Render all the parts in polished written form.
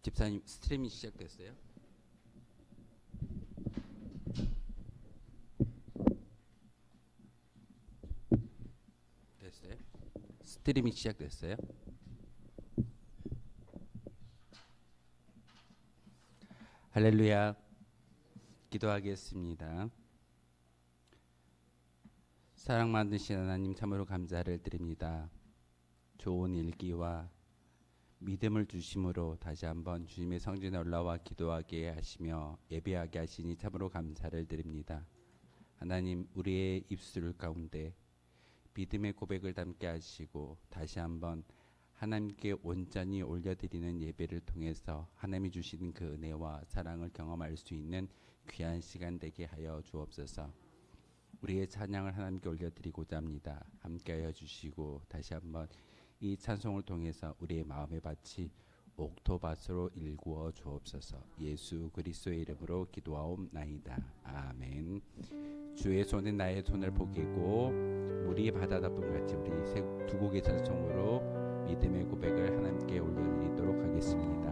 집사님 스트리밍 시작됐어요? 됐어요? 스트리밍 시작됐어요? 할렐루야. 기도하겠습니다. 사랑 많으신 하나님 참으로 감사를 드립니다. 좋은 일기와 믿음을 주심으로 다시 한번 주님의 성전에 올라와 기도하게 하시며 예배하게 하시니 참으로 감사를 드립니다. 하나님, 우리의 입술 가운데 믿음의 고백을 담게 하시고 다시 한번 하나님께 온전히 올려드리는 예배를 통해서 하나님이 주시는 그 은혜와 사랑을 경험할 수 있는 귀한 시간 되게 하여 주옵소서. 우리의 찬양을 하나님께 올려드리고자 합니다. 함께하여 주시고 다시 한번 이 찬송을 통해서 우리의 마음의 밭이 옥토밭으로 일구어 주옵소서. 예수 그리스도의 이름으로 기도하옵나이다. 아멘. 주의 손에 나의 손을 보기고 물이 바다 덮음 같이 우리 두 곡의 찬송으로 믿음의 고백을 하나님께 올려드리도록 하겠습니다.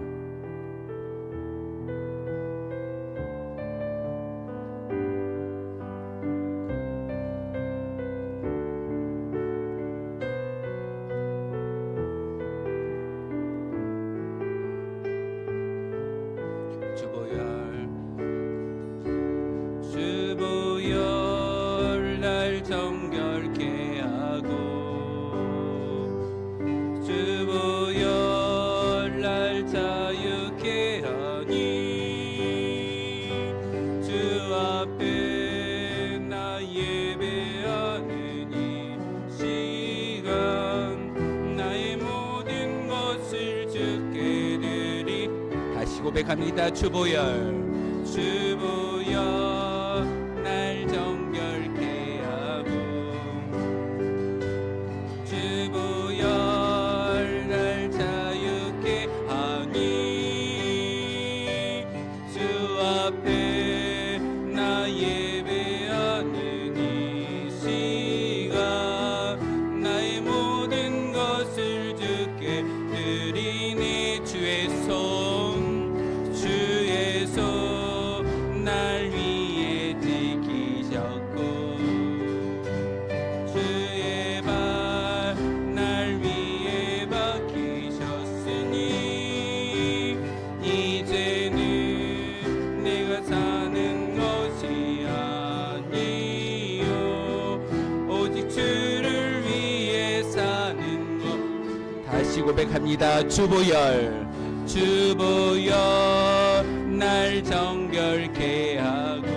주보열 날 정결케 하고 주보열 날 자유케 하니 주 앞에 나 예배하는 이 시간 나의 모든 것을 주께 드리. 다시 고백합니다. 주보열 날 정결케 하고 주보열 날 자유케 하니 주 앞에 나 예배하는 이 시간 나의 모든 것을 주께 드리니 주의 손 날 위에 지키셨고 주의 발 날 위에 박히셨으니 이제는 내가 사는 것이 아니요 오직 주를 위해 사는 것. 다시 고백합니다. 주보열 날 정결케 하고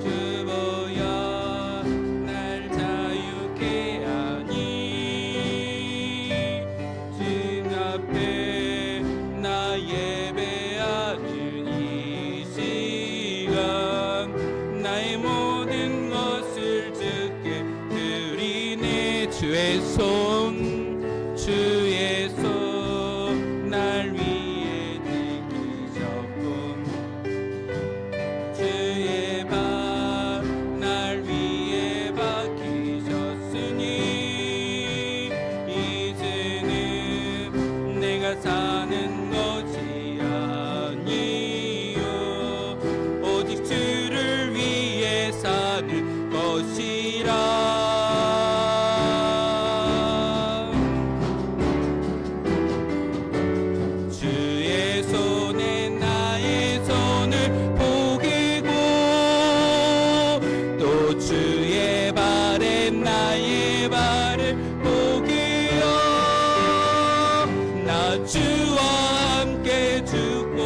주보열 날 자유케 하니 주 앞에 나 예배하는 이 시간 나의 모든 것을 주께 드리네. 주의 손 날 위에 지키셨고 주의 발 날 위에 박히셨으니 이제는 내가 사는 것이 아니요 오직 주를 위해 사는 것이라. 주의 발에 나의 발을 보기요 나 주와 함께 죽고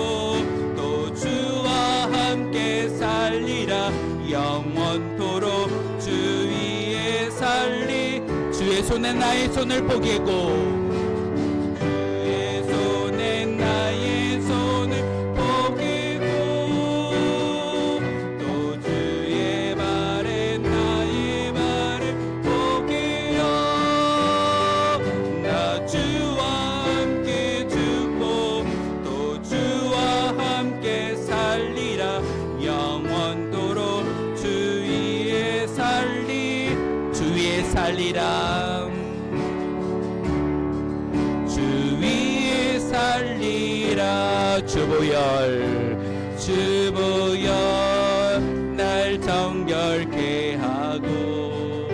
또 주와 함께 살리라. 영원토록 주 위에 살리. 주의 손에 나의 손을 보기고 주의 손에 나의 손을 보기고 또 주의 발에 나의 발을 보기요 나 주와 함께 죽고 또 주와 함께 살리라. 영원토록 주 위에 살리라. 주 위에 주보혈 날 정결케 하고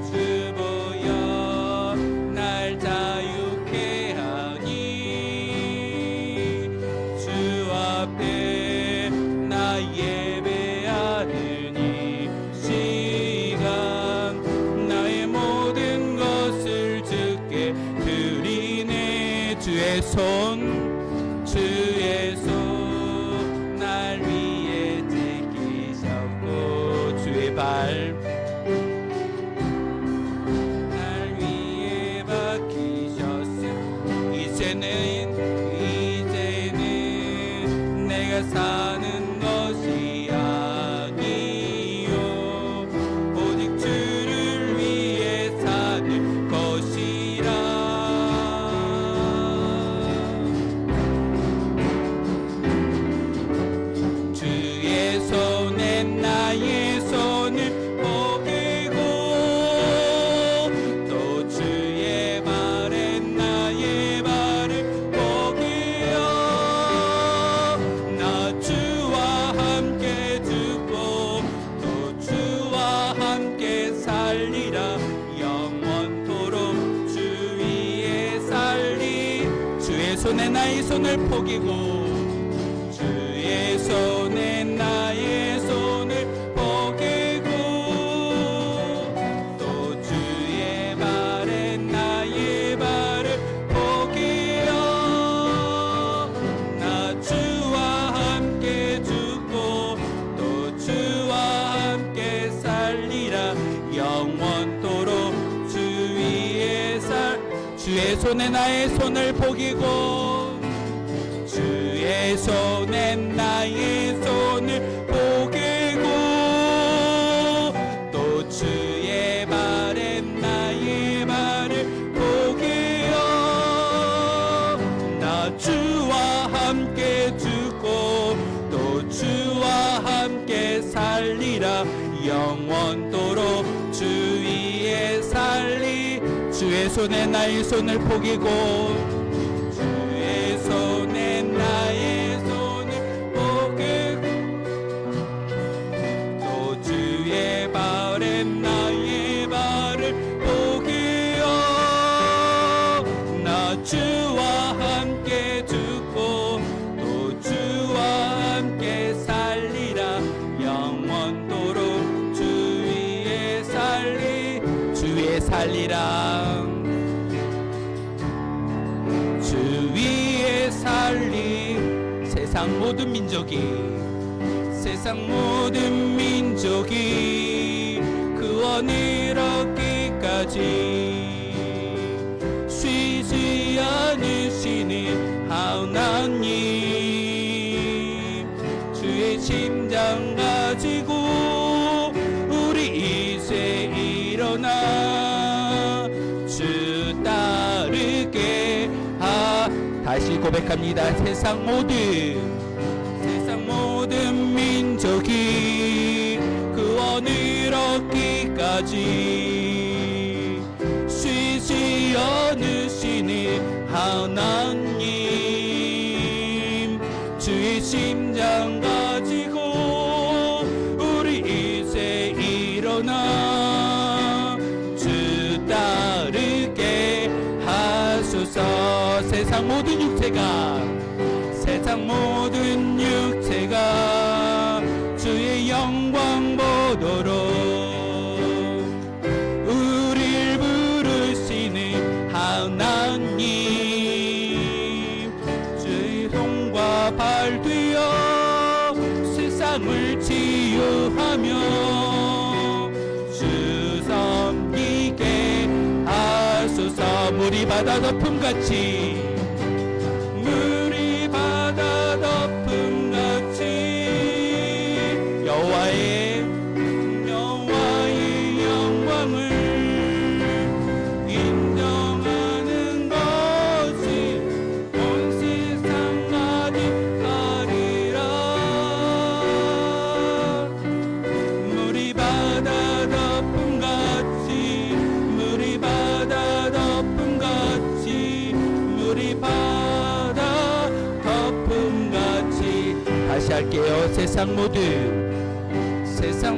주보혈 날 자유케 하니 주 앞에 나 예배하느니 시간 나의 모든 것을 주께 드리네 주의 손 날 위에 지키셨고 주의 발 날 위에 박히셨음 이제는 내가 사는 것이 아니요 오직 주를 위해 사는 것이라 주의 손에 나의 손을 포개고 또 주의 발에 나의 발을 포개어 나 주와 함께 죽고 또 주와 함께 살리라 영원토록 주 위에 살리 주의 손에 나의 손을 포개고 주의 손에 나의 손을 포개고 또 주의 발에 나의 발을 포개어 나 주와 함께 죽고 또 주와 함께 살리라 영원토록 주 위에 주의 손에 나의 손을 포개고 주의 손에 나의 손을 포개고 또 주의 발에 나의 발을 포개어 나 주와 함께 죽고 또 주와 함께 살리라 영원토록 주 위에 살리 주의 손에 나의 손을 포개고 주의 손에 나의 손을 포개고 또 주의 발에 나의 발을 포개어 나 주와 함께 죽고 또 주와 함께 살리라 영원토록 주 위에 주에 살리라 주 위에 살림 세상 모든 민족이 구원을 얻기까지 쉬지 않으시는 하나님 주의 심장 가지고 우리 이제 일어나 주 따르게 다시 고백합니다. 세상 모든 민족이 구원을 얻기까지 쉬지 않으시는 하나님 주의 심장 가지고 우리 이제 일어나 주 따르게 하소서 세상 모든 육체가 주의 영광 보도록 우릴 부르시는 하나님 주의 손과 발 되어 세상을 치유하며 주 섬기게 하소서 물이 바다 덮음같이 여호와의 영광을 인정하는 것이 온 세상 가득하리라 물이 바다 덮음같이 물이 세상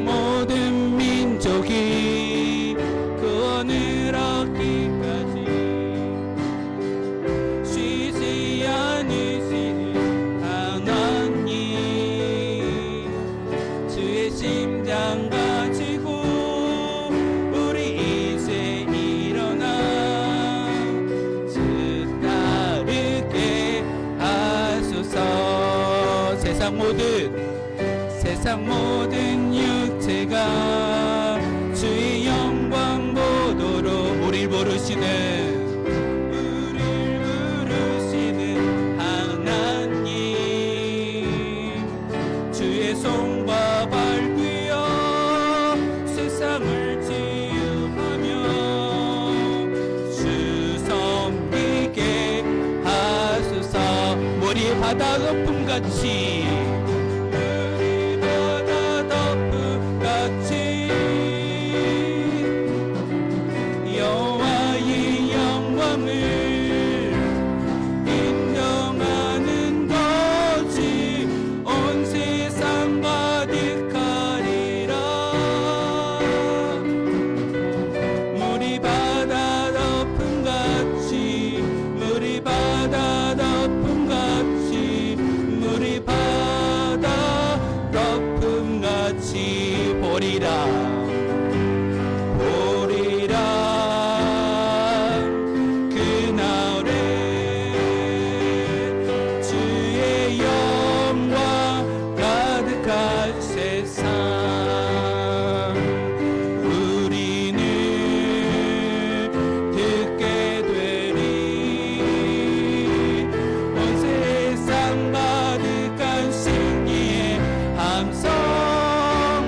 모든 민족이 구원을 얻기까지 쉬지 않으시는 하나님, 주의 심장 가지고 우리 이제 일어나 주 따르게 하소서. 세상 모든 육체가 주의 영광 보도록 우릴 부르시는 하나님, 주의 손과 밟으여 세상을 치유하며 주 섬기게 하소서. 물이 바다 거품같이 여호와의 영광을 인정하는 것이 온 세상 가득하리라. 물이 바다 덮음같이 물이 바다 덮음같이 물이 바다 덮음같이 보리라.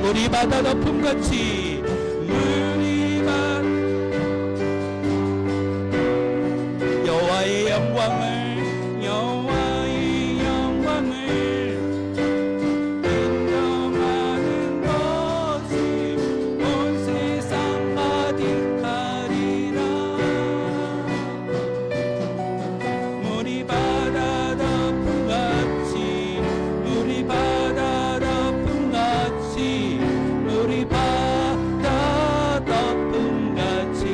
물이 바다 덮음같이 물이 바다 여호와의 영광을 인정하는 것이 온 세상 가득하리라. 물이 바다 덮음같이 물이 바다 덮음같이 물이 바다 덮음같이.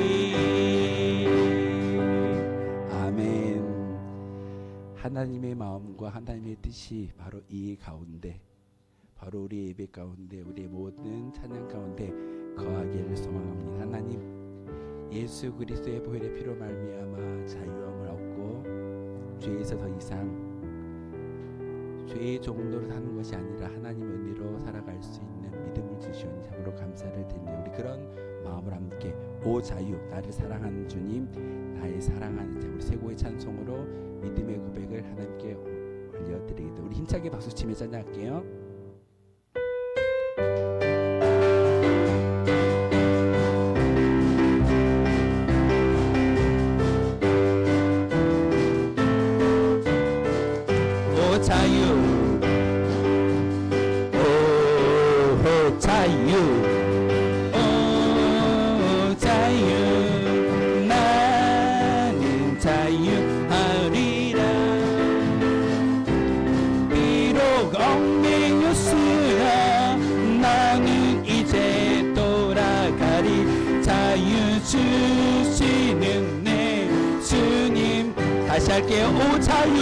아멘. 하나님의 마음과 하나님의 뜻이 바로 이 가운데, 바로 우리 예배 가운데, 우리의 모든 찬양 가운데 거하기를 소망합니다. 하나님, 예수 그리스도의 보혈의 피로 말미암아 자유함을 얻고 죄에서 더 이상 죄의 종로로 사는 것이 아니라 하나님의 은혜로 살아갈 수 있는 믿음을 주시오니 참으로 감사를 드립니다. 우리 그런 마음을 함께 오 자유, 나를 사랑하는 주님, 나의 사랑하는 자, 우리 최고의 찬송으로 믿음의 고백을 하나님께 올려드리겠다. 우리 힘차게 박수치며 찬양할게요. 오 자유, 오 자유, 오 자유, 나는 자유하리라. 비록 얽매였으나 나는 이제 돌아가리. 자유 주시는 내 주님. 다시 할게요. 오 자유,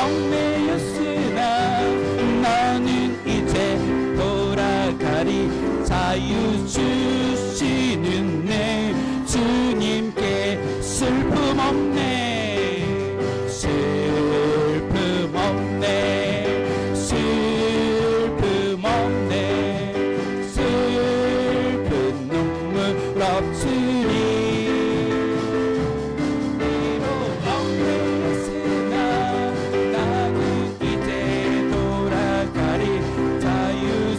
얽매였으나 나는 이제 돌아가리. 자유 주시는 내 주님께 슬픔 없네, 슬픔 없네, 슬픔 없네, 슬픈 눈물 없으리.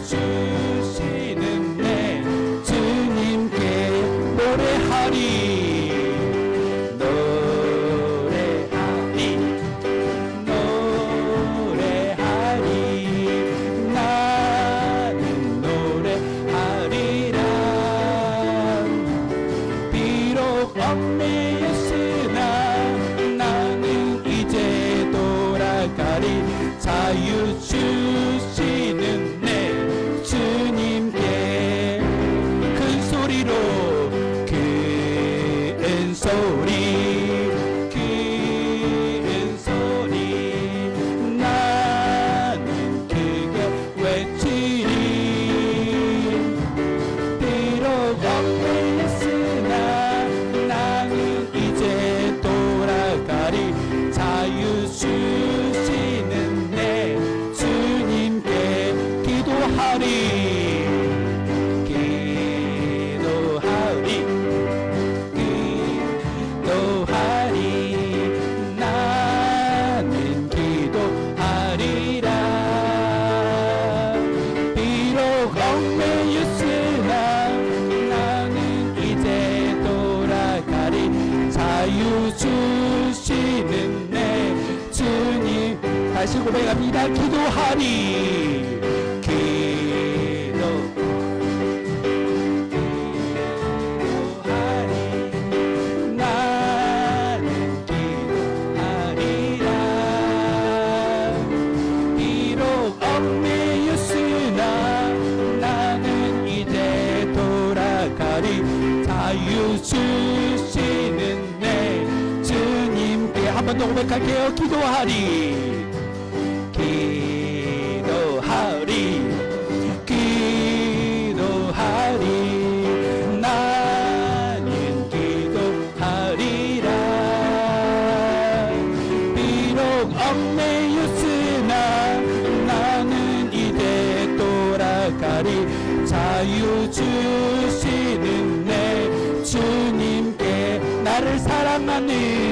주시는 내 주님께 노래하리, 노래하리, 노래하리. 비로 큰 소리 큰 소리 나는 크게 외치리 비록 얽매였으나 나는 이제 돌아가리 자유 주시는 내 주님께 기도하리 나는 기도하리라 비록 얽매였으나 나는 이제 돌아가리 자유 주시는 내 주님 다시 고백합니다. 기도하리 자유 주시는 내 주님께 한 번 더 고백할게요. 기도하리 기도하리 기도하리 나는 기도하리라 비록 얽매였으나 나는 이제 돌아가리 자유 주시는 내 주님께 나를 사랑하는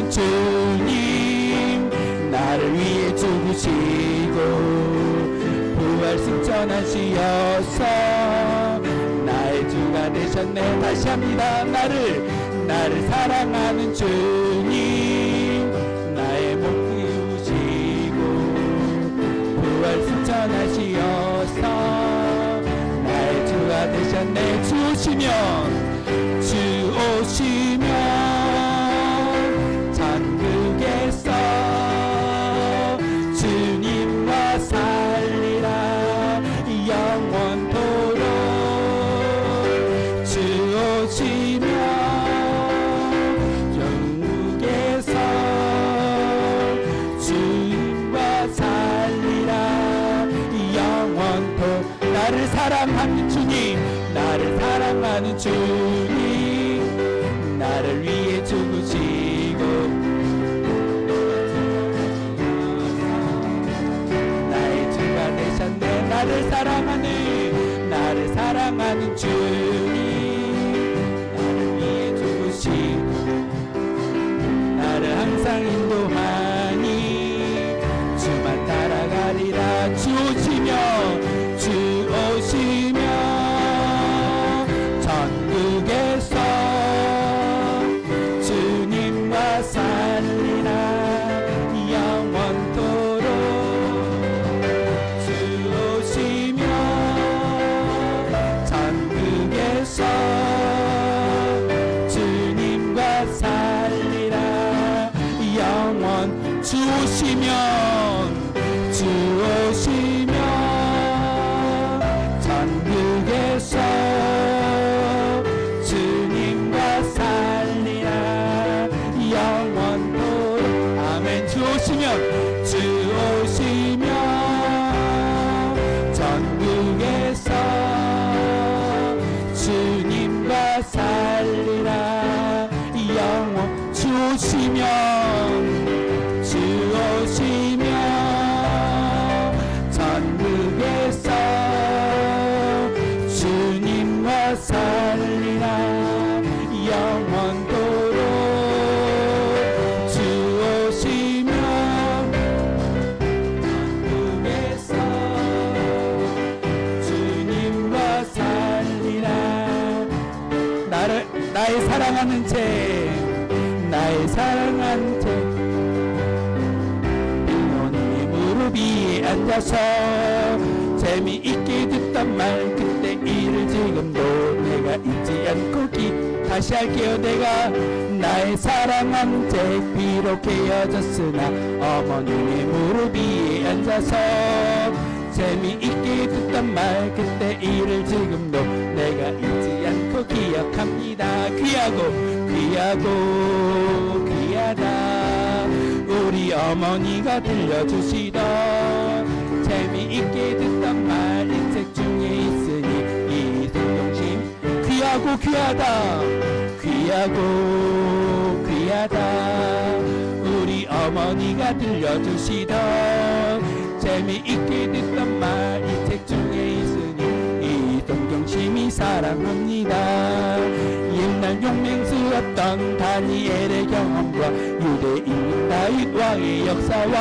주님 나를 위해 죽으시고 부활 승천하시어서 나의 주가 되셨네. 다시 합니다. 나를 사랑하는 주님 나의 목 키우시고 부활 승천하시어서 나의 주가 되셨네. 주 오시면 천국에서 주님과 살리라 영원토록 주 오시면 천국에서 주님과 살리라 영원토록 나를 사랑하는 주님 나를 위해 죽으시고 나의 주가 되셨네. 나를 사랑하는 주님 나를 위해 죽으시고 나를 항상 인도하니 주만 따라가리라. 주 오시면 천국에서 주님과 살리라 영원토록 주 오시면 천국에서 주님과 살리라 영원 주 오시면 천국에서 주님과 살리라 영원토록 아멘. 주 오시면 천국에서 주님과 살리라 영원 주 오시면 천국에서 주님과 살리라 영원토록 주 오시면 천국에서 주님과 살리라 나의 사랑하는 제 빌로님의 무릎 위에 앉아서 재미있게 듣던 말 그때 일을 지금도 내가 잊지 않고 다시 할게요. 내가 나의 사랑한 제 비록 헤어졌으나 어머님의 무릎 위에 앉아서 재미있게 듣던 말 그때 일을 지금도 내가 잊지 않고 기억합니다. 귀하고 귀하다 우리 어머니가 들려주시던 재미있게 듣던 말 이 책 중에 있으니 이 성경심 귀하고 귀하다 우리 어머니가 들려주시던 재미있게 듣던 말 이 책 중에 있으니 이 성경심이 사랑합니다. 옛날 용맹스럽던 다니엘의 경험과 유대인 다윗 왕의 역사와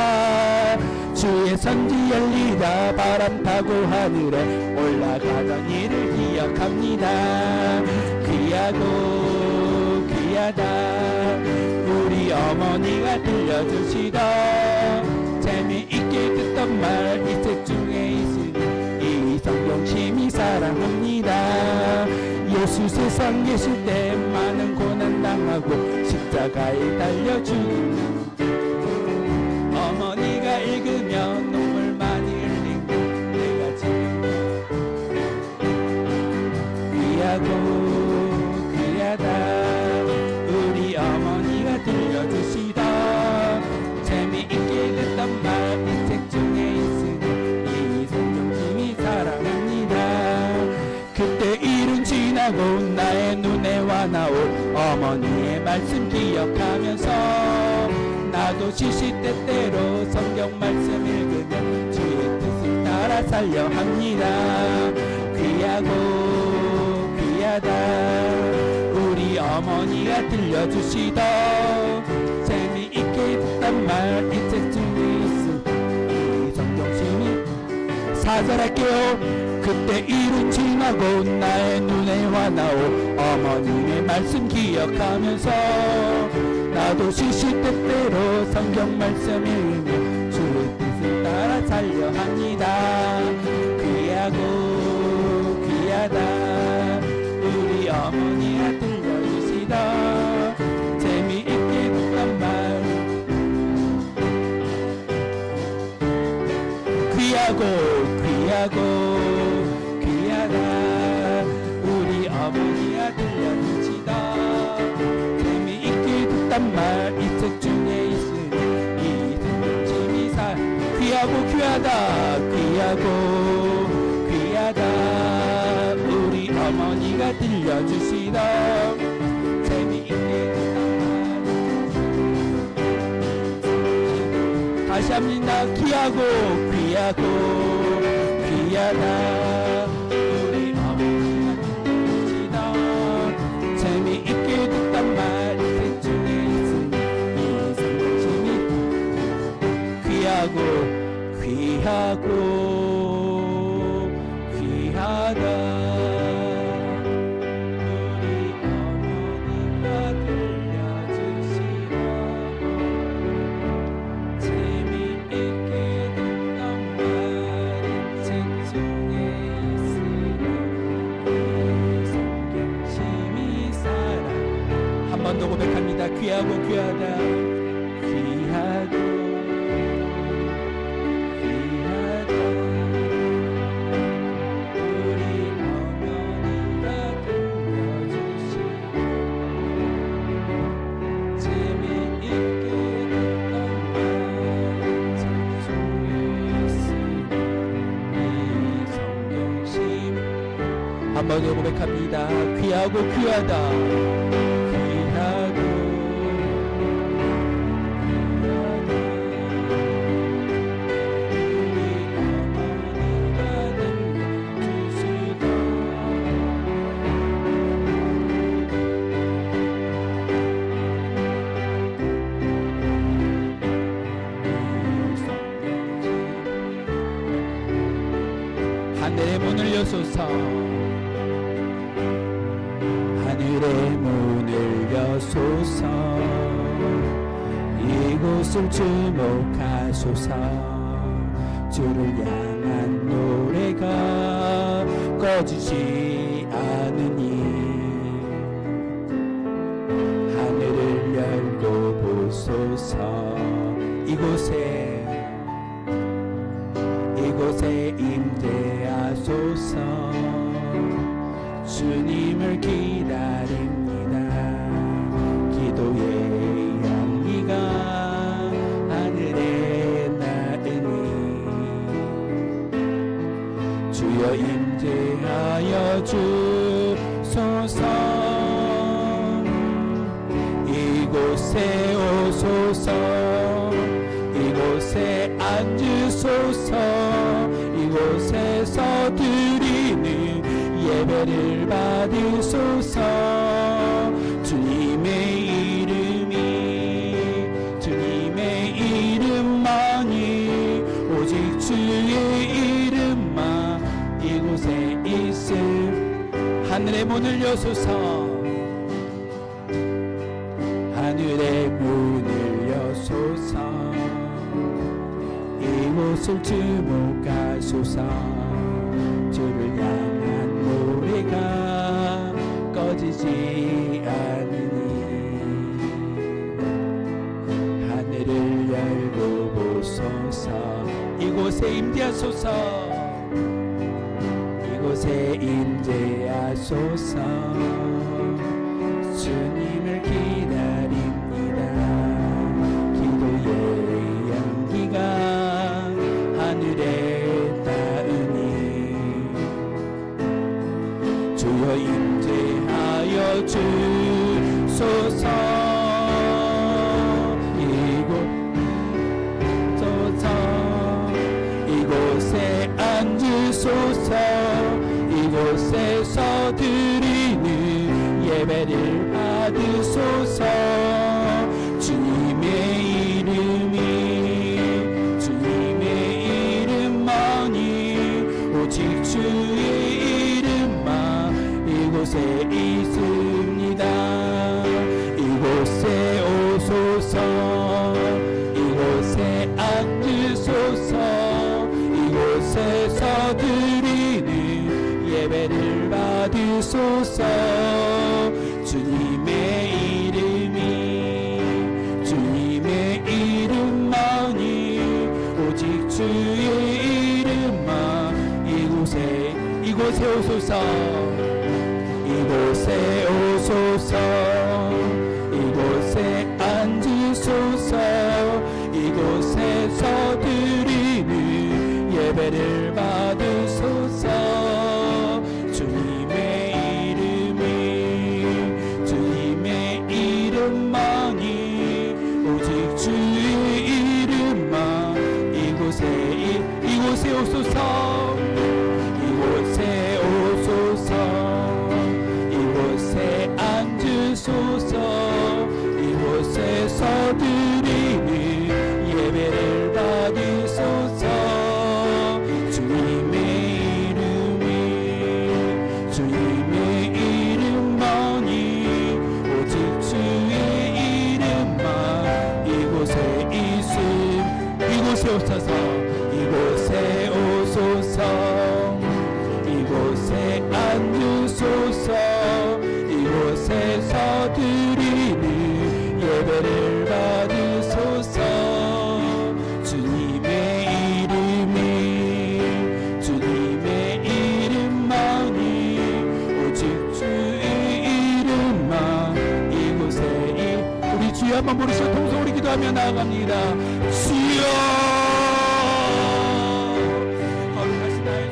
주의 선지 엘리야 바람 타고 하늘에 올라가던 일을 기억합니다. 귀하다 우리 어머니가 들려주시던 재미있게 듣던 말 이 책 중에 있으니 이 성경심이 사랑합니다. 예수 세상 계실 때 많은 고난 당하고 십자가에 달려 죽는 어머니가 읽으면 눈물 많이 흘린 내가 지금 귀하다 우리 어머니가 들려주시던 재미있게 듣던 말 이 책 중에 있으니 이 성경심이 사랑합니다. 그때 일은 지나고 나의 눈에 와나올 어머니의 말씀 기억하면서 나도 시시때때로 성경 말씀 읽으며 주의 뜻을 따라 살려 합니다. 귀하다 우리 어머니가 들려주시던 재미있게 듣던 말 이 책 중에 있으니 이 성경심이 사절할게요. 그때 일은 지나고 나의 눈에 와나올 어머님의 말씀 기억하면서 나도 시시때때로 성경 말씀 읽으며 주의 뜻을 따라 살려 합니다. 귀하다 우리 어머니가 들려주시던 재미있게 듣던 말 귀하다 우리 어머니가 들려주시던 재미있게 듣던 말 이 책 중에 있으니 이 성경심이 귀하다 우리 어머니가 들려주시던 재미있게 듣던 말 다시 합니다. 귀하다 우리 어머니가 들려주시던 재미있게 듣던 말 이 책 중에 있으니 이 성경심이 귀하다 우리 어머니가 들려주시던 재미있게 듣던 말 이 책 중에 있으니 이 성경심이 사랑 한 번 더 고백합니다. 귀하다 한 번 더 고백합니다. 귀하다 하늘의 문을 여소서 하늘의 문을 여소서 이곳을 주목하소서 주를 향한 노래가 꺼지지 않으니 하늘을 열고 보소서 이곳에 이 주소서. 이곳에 오소서. 이곳에 앉으소서. 이곳에서 드리는 예배를 받으소서. 주님의 이름이 주님의 이름만이 오직 주의 이름만 이곳에 있음. 하늘의 문을 여소서. 하늘의 문을 여소서. 이곳을 주목하소서. 주를 향한 노래가 꺼지지 않으니 하늘을 열고 보소서. 이곳에 임재하소서. 이곳에 임재하소서. 주님을 기다립니다. 기도의 향기가 하늘에 닿으니 주여 임재하여 주소서. 이곳에 앉으소서. 이곳에서 드리는 예배를 받으소서. 주님의 이름이 주님의 이름만이 오직 주의 이름만 이곳에 있습니다. 이곳에 오소서. 이곳에 앉으소서. 이곳에서 드리는 예배를 받으소서. 주님의 이름이 주님의 이름만이 오직 주의 이름만 이곳에 오소서. 이곳에 오소서. 이곳에 앉으소서. 이곳에서 드리는 예배를 받으소서. 주님의 이름이 주님의 이름만이 오직 주의 이름만 이곳에 오소서. 이곳에 오소서. 이곳에 앉으소서. 이곳에서 드리는 예배를 받으소서. 주님의 이름이 주님의 이름만이 오직 주의 이름만 이곳에 있음. 이곳에 오소서. 이곳에 오소서. 이곳에 앉으소서. 이곳에서 드리는 예배를 받으소서. 주님의 이름이 주님의 이름만이 오직 주의 이름만 이곳에 우리 주여 한번 부르시고 통성으로 기도하며 나아갑니다. 주여 거룩하신 나의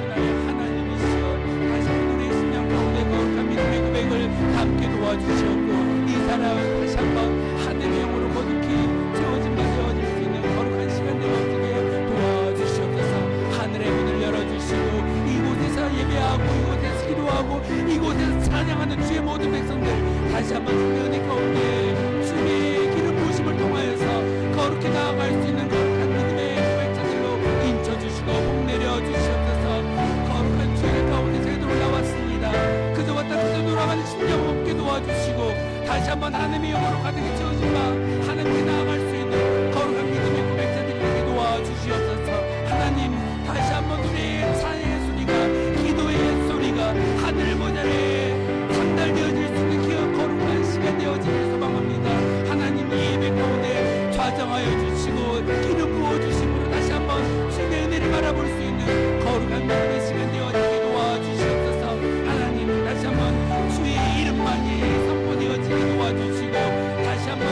하나님이시여 다시 오늘의 심령 가운데 거룩한 믿음의 고백을 함께 도와주시옵고 이 사랑을 다시 한번 하늘의 영으로 거룩히 채워진 바 되어질 수 있는 거룩한 시간 되어지게 도와주시옵소서. 하늘의 문을 열어주시고 이곳에서 예배하고 이곳에서 기도하고 이곳에서 찬양하는 주의 모든 백성들 다시 한번 주의 은혜 가운데 주의 기름 부으심을 통하여서 거룩히 나아갈 수 있는 거룩한 믿음의 고백자들로 인쳐주시고 복내려 주시옵소서. 거룩한 주의 가운데 저희들 올라왔습니다. 그저 왔다 그저 돌아가는 심령 없게 도와주시고 다시 한번 하나님의 영으로 가득히 채워진 바 하나님께 나아갈 수 있는 거룩한 믿음의 고백자들에게 도와주시옵소서. 하나님 다시 한번 우리의 찬양의 소리가 기도의 소리가 하늘 모자에 상달되어질 수 있는 기억 거룩한 시간 되어지길 소망합니다. 하나님 이 예배 가운데 좌정하여 주시고 기름 부어주심으로 다시 한번 주의 은혜를 바라볼 수 있는 거룩한 믿음의 시간 되어지게 도와주시옵소서. 하나님 다시 한번 주의 이름만이 선포되어지게 도와주시고 다시 한번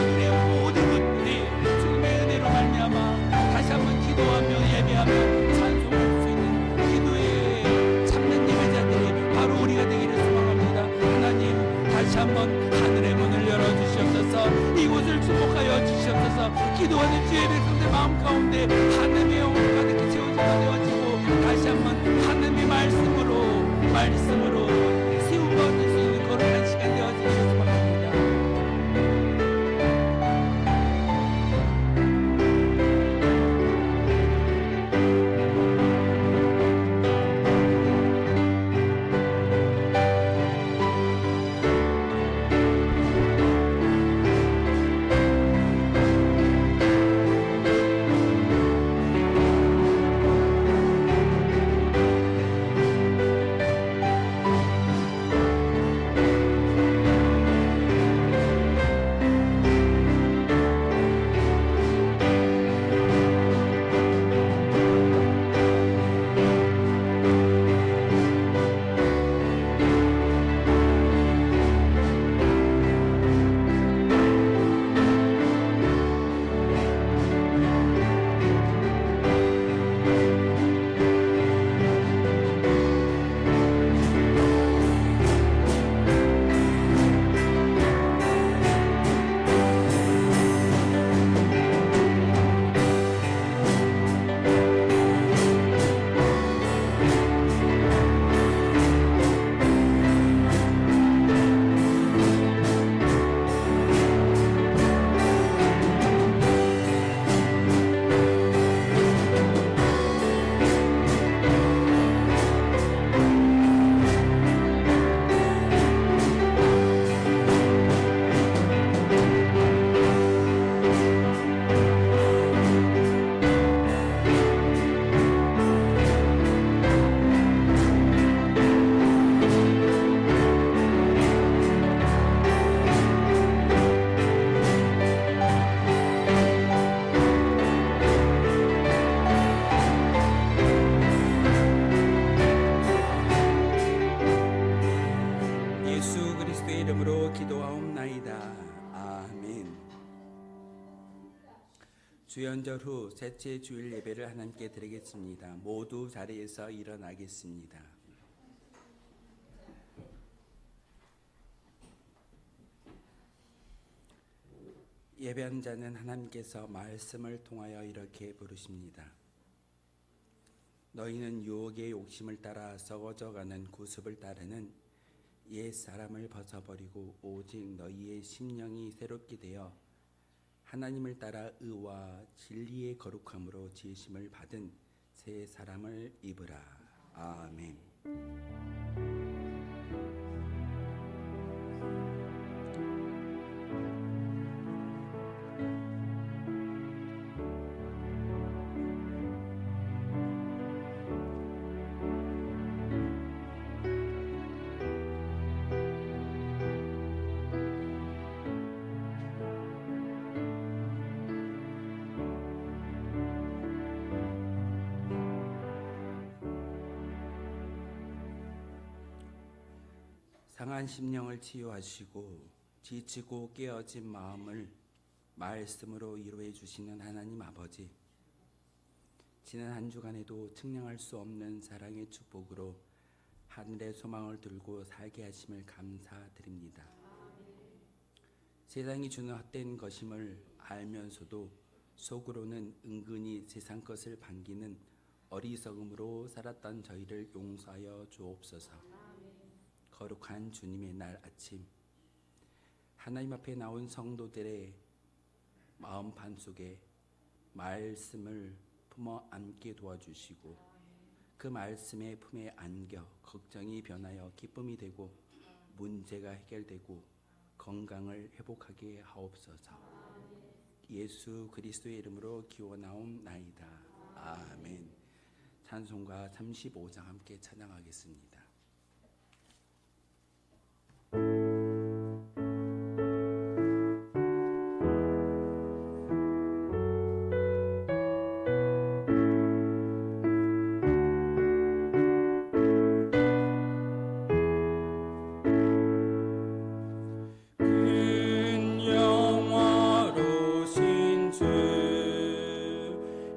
다시 한번 하늘의 문을 열어주시옵소서. 이곳을 축복하여 주시옵소서. 기도하는 주의 백성들 마음 가운데 하나님의 영으로 가득히 채워지게 되어지고 다시 한번 하나님의 말씀으로 세움을 얻을 수 있는 거룩한 시간 되어지기를 바랍니다. 주연절 후 셋째 주일 예배를 하나님께 드리겠습니다. 모두 자리에서 일어나겠습니다. 예배한 자는 하나님께서 말씀을 통하여 이렇게 부르십니다. 너희는 유혹의 욕심을 따라 썩어져가는 구습을 따르는 옛 사람을 벗어버리고 오직 너희의 심령이 새롭게 되어 하나님을 따라 의와 진리의 거룩함으로 지으심을 받은 새 사람을 입으라. 아멘. 상한 심령을 치유하시고 지치고 깨어진 마음을 말씀으로 위로해 주시는 하나님 아버지, 지난 한 주간에도 측량할 수 없는 사랑의 축복으로 하늘의 소망을 들고 살게 하심을 감사드립니다. 세상이 주는 헛된 것임을 알면서도 속으로는 은근히 세상 것을 반기는 어리석음으로 살았던 저희를 용서하여 주옵소서. 거룩한 주님의 날 아침, 하나님 앞에 나온 성도들의 마음판 속에 말씀을 품어 안게 도와주시고 그 말씀의 품에 안겨 걱정이 변하여 기쁨이 되고 문제가 해결되고 건강을 회복하게 하옵소서. 예수 그리스도의 이름으로 기원하옵나이다. 아멘. 찬송가 35장 함께 찬양하겠습니다.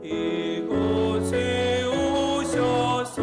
이곳에 오셔서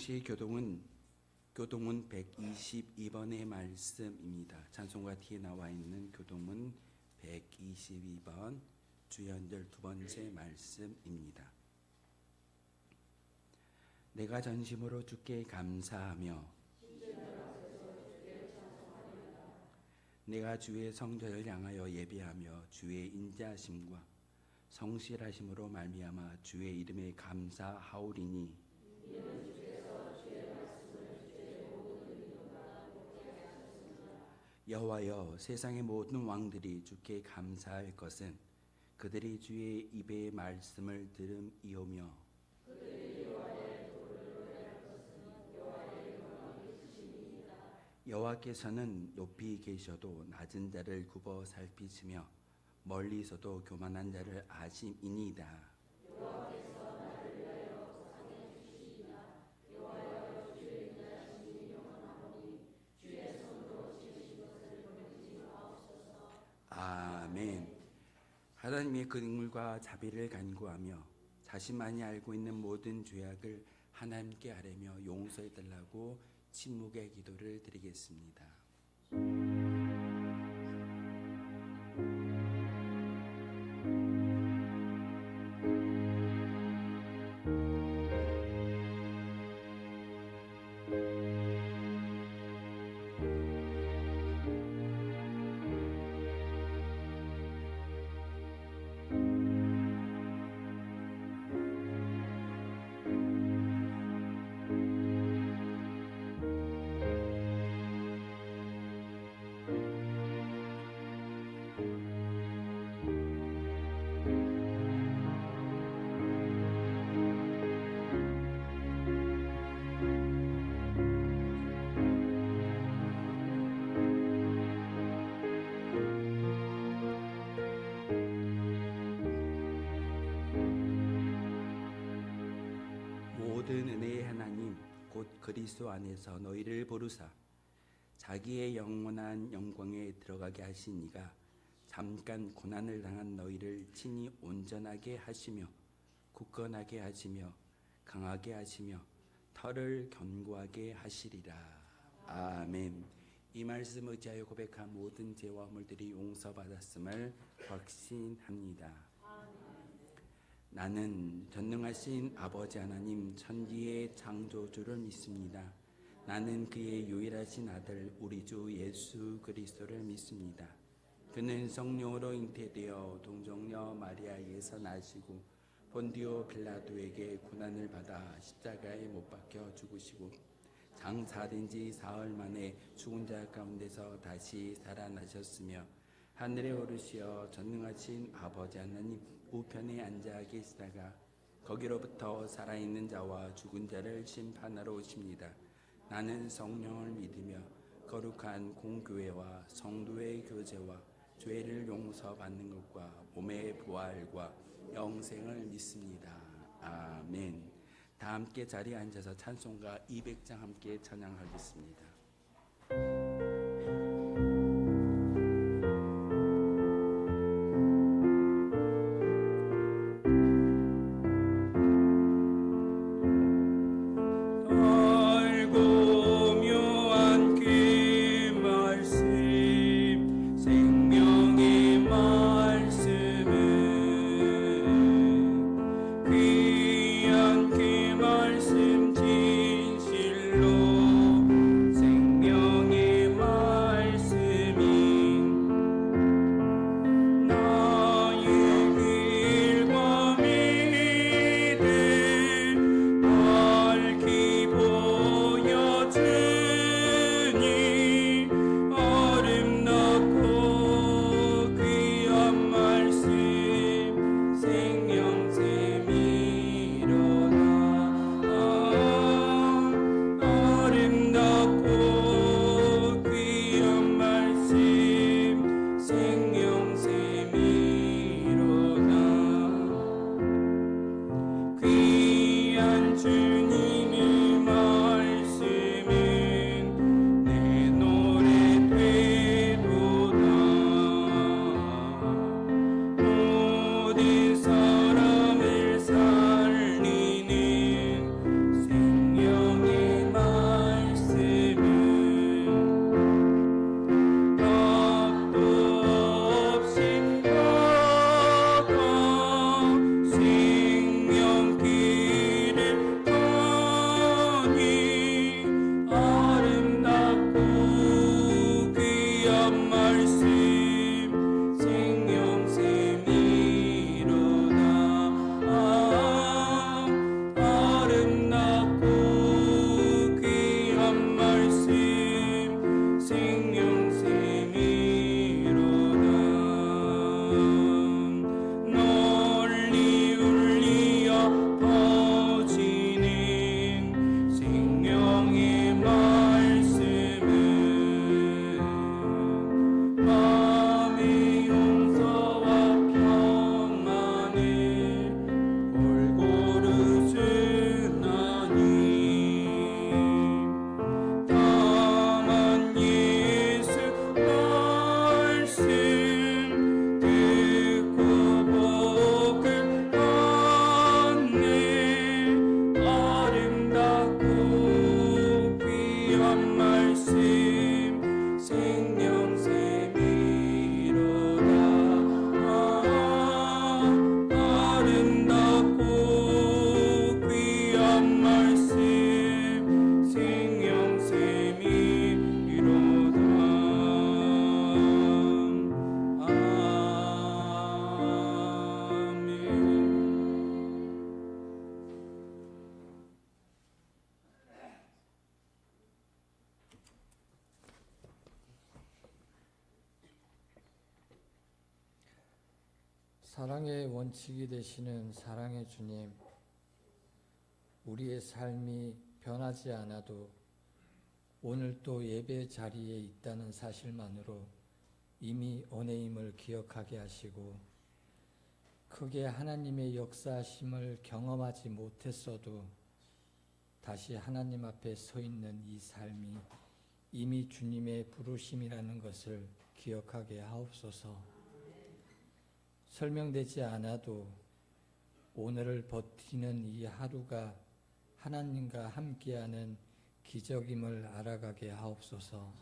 동시에 교동은 122번의 말씀입니다. 찬송가 뒤에 나와 있는 교동은 122번 주연절 두 번째 말씀입니다. 내가 전심으로 주께 감사하며 내가 주의 성전을 향하여 예배하며 주의 인자하심과 성실하심으로 말미암아 주의 이름에 감사하오리니 여호와여, 세상의 모든 왕들이 주께 감사할 것은 그들이 주의 입의 말씀을 들음이오며 여호와께서는 높이 계셔도 낮은 자를 굽어 살피시며 멀리서도 교만한 자를 아심이니이다. 아멘. 하나님의 긍휼과 자비를 간구하며 자신만이 알고 있는 모든 죄악을 하나님께 아뢰며 용서해 달라고 침묵의 기도를 드리겠습니다. 모든 은혜의 하나님 곧 그리스도 안에서 너희를 부르사 자기의 영원한 영광에 들어가게 하신 이가 잠깐 고난을 당한 너희를 친히 온전하게 하시며 굳건하게 하시며 강하게 하시며 털을 견고하게 하시리라. 아멘. 이 말씀 의지하여 고백한 모든 죄와 허물들이 용서받았음을 확신합니다. 나는 전능하신 아버지 하나님 천지의 창조주를 믿습니다. 나는 그의 유일하신 아들 우리 주 예수 그리스도를 믿습니다. 그는 성령으로 잉태되어 동정녀 마리아에게서 나시고 본디오 빌라도에게 고난을 받아 십자가에 못 박혀 죽으시고 장사된 지 사흘 만에 죽은 자 가운데서 다시 살아나셨으며 하늘에 오르시어 전능하신 아버지 하나님 우편에 앉아 계시다가 거기로부터 살아있는 자와 죽은 자를 심판하러 오십니다. 나는 성령을 믿으며 거룩한 공교회와 성도의 교제와 죄를 용서받는 것과 몸의 부활과 영생을 믿습니다. 아멘. 다 함께 자리에 앉아서 찬송가 200장 함께 찬양하겠습니다. 생 사랑의 원칙이 되시는 사랑의 주님, 우리의 삶이 변하지 않아도 오늘 또 예배 자리에 있다는 사실만으로 이미 은혜임을 기억하게 하시고, 크게 하나님의 역사하심을 경험하지 못했어도 다시 하나님 앞에 서 있는 이 삶이 이미 주님의 부르심이라는 것을 기억하게 하옵소서. 설명되지 않아도 오늘을 버티는 이 하루가 하나님과 함께하는 기적임을 알아가게 하옵소서.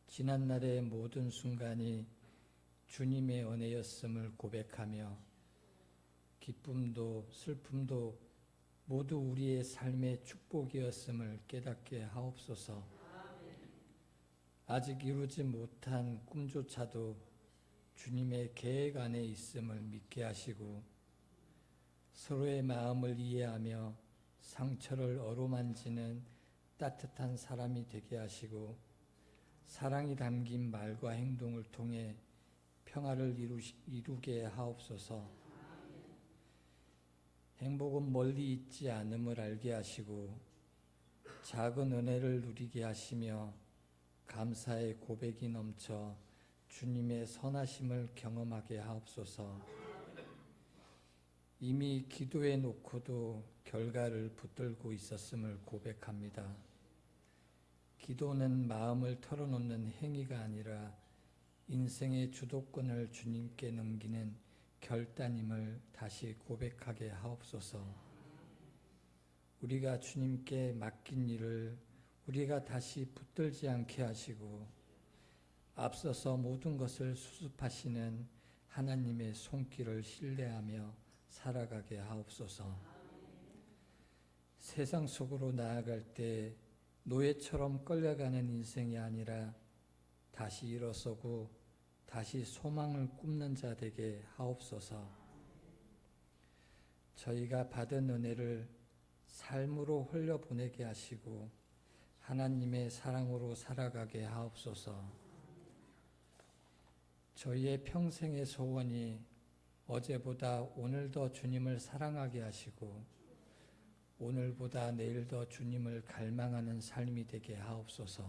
지난날의 모든 순간이 주님의 은혜였음을 고백하며 기쁨도 슬픔도 모두 우리의 삶의 축복이었음을 깨닫게 하옵소서. 아직 이루지 못한 꿈조차도 주님의 계획 안에 있음을 믿게 하시고, 서로의 마음을 이해하며 상처를 어루만지는 따뜻한 사람이 되게 하시고, 사랑이 담긴 말과 행동을 통해 평화를 이루게 하옵소서. 행복은 멀리 있지 않음을 알게 하시고 작은 은혜를 누리게 하시며 감사의 고백이 넘쳐 주님의 선하심을 경험하게 하옵소서. 이미 기도해 놓고도 결과를 붙들고 있었음을 고백합니다. 기도는 마음을 털어놓는 행위가 아니라 인생의 주도권을 주님께 넘기는 결단임을 다시 고백하게 하옵소서. 우리가 주님께 맡긴 일을 우리가 다시 붙들지 않게 하시고, 앞서서 모든 것을 수습하시는 하나님의 손길을 신뢰하며 살아가게 하옵소서. 세상 속으로 나아갈 때 노예처럼 끌려가는 인생이 아니라 다시 일어서고 다시 소망을 꿈는 자 되게 하옵소서. 저희가 받은 은혜를 삶으로 흘려보내게 하시고 하나님의 사랑으로 살아가게 하옵소서. 저희의 평생의 소원이 어제보다 오늘 더 주님을 사랑하게 하시고 오늘보다 내일 더 주님을 갈망하는 삶이 되게 하옵소서.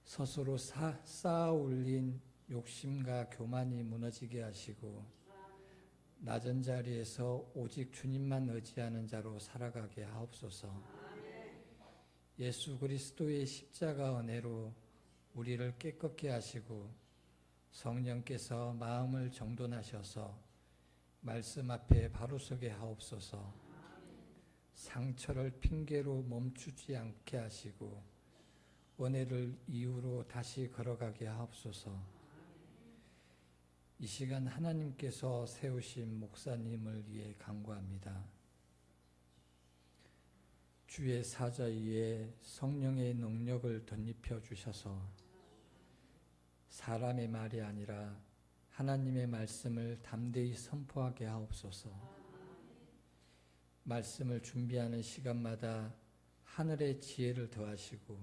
스스로 쌓아 올린 욕심과 교만이 무너지게 하시고 낮은 자리에서 오직 주님만 의지하는 자로 살아가게 하옵소서. 예수 그리스도의 십자가 은혜로 우리를 깨끗게 하시고 성령께서 마음을 정돈하셔서 말씀 앞에 바로 서게 하옵소서. 상처를 핑계로 멈추지 않게 하시고 은혜를 이유로 다시 걸어가게 하옵소서. 이 시간 하나님께서 세우신 목사님을 위해 간구합니다. 주의 사자 위에 성령의 능력을 덧입혀 주셔서 사람의 말이 아니라 하나님의 말씀을 담대히 선포하게 하옵소서. 말씀을 준비하는 시간마다 하늘의 지혜를 더하시고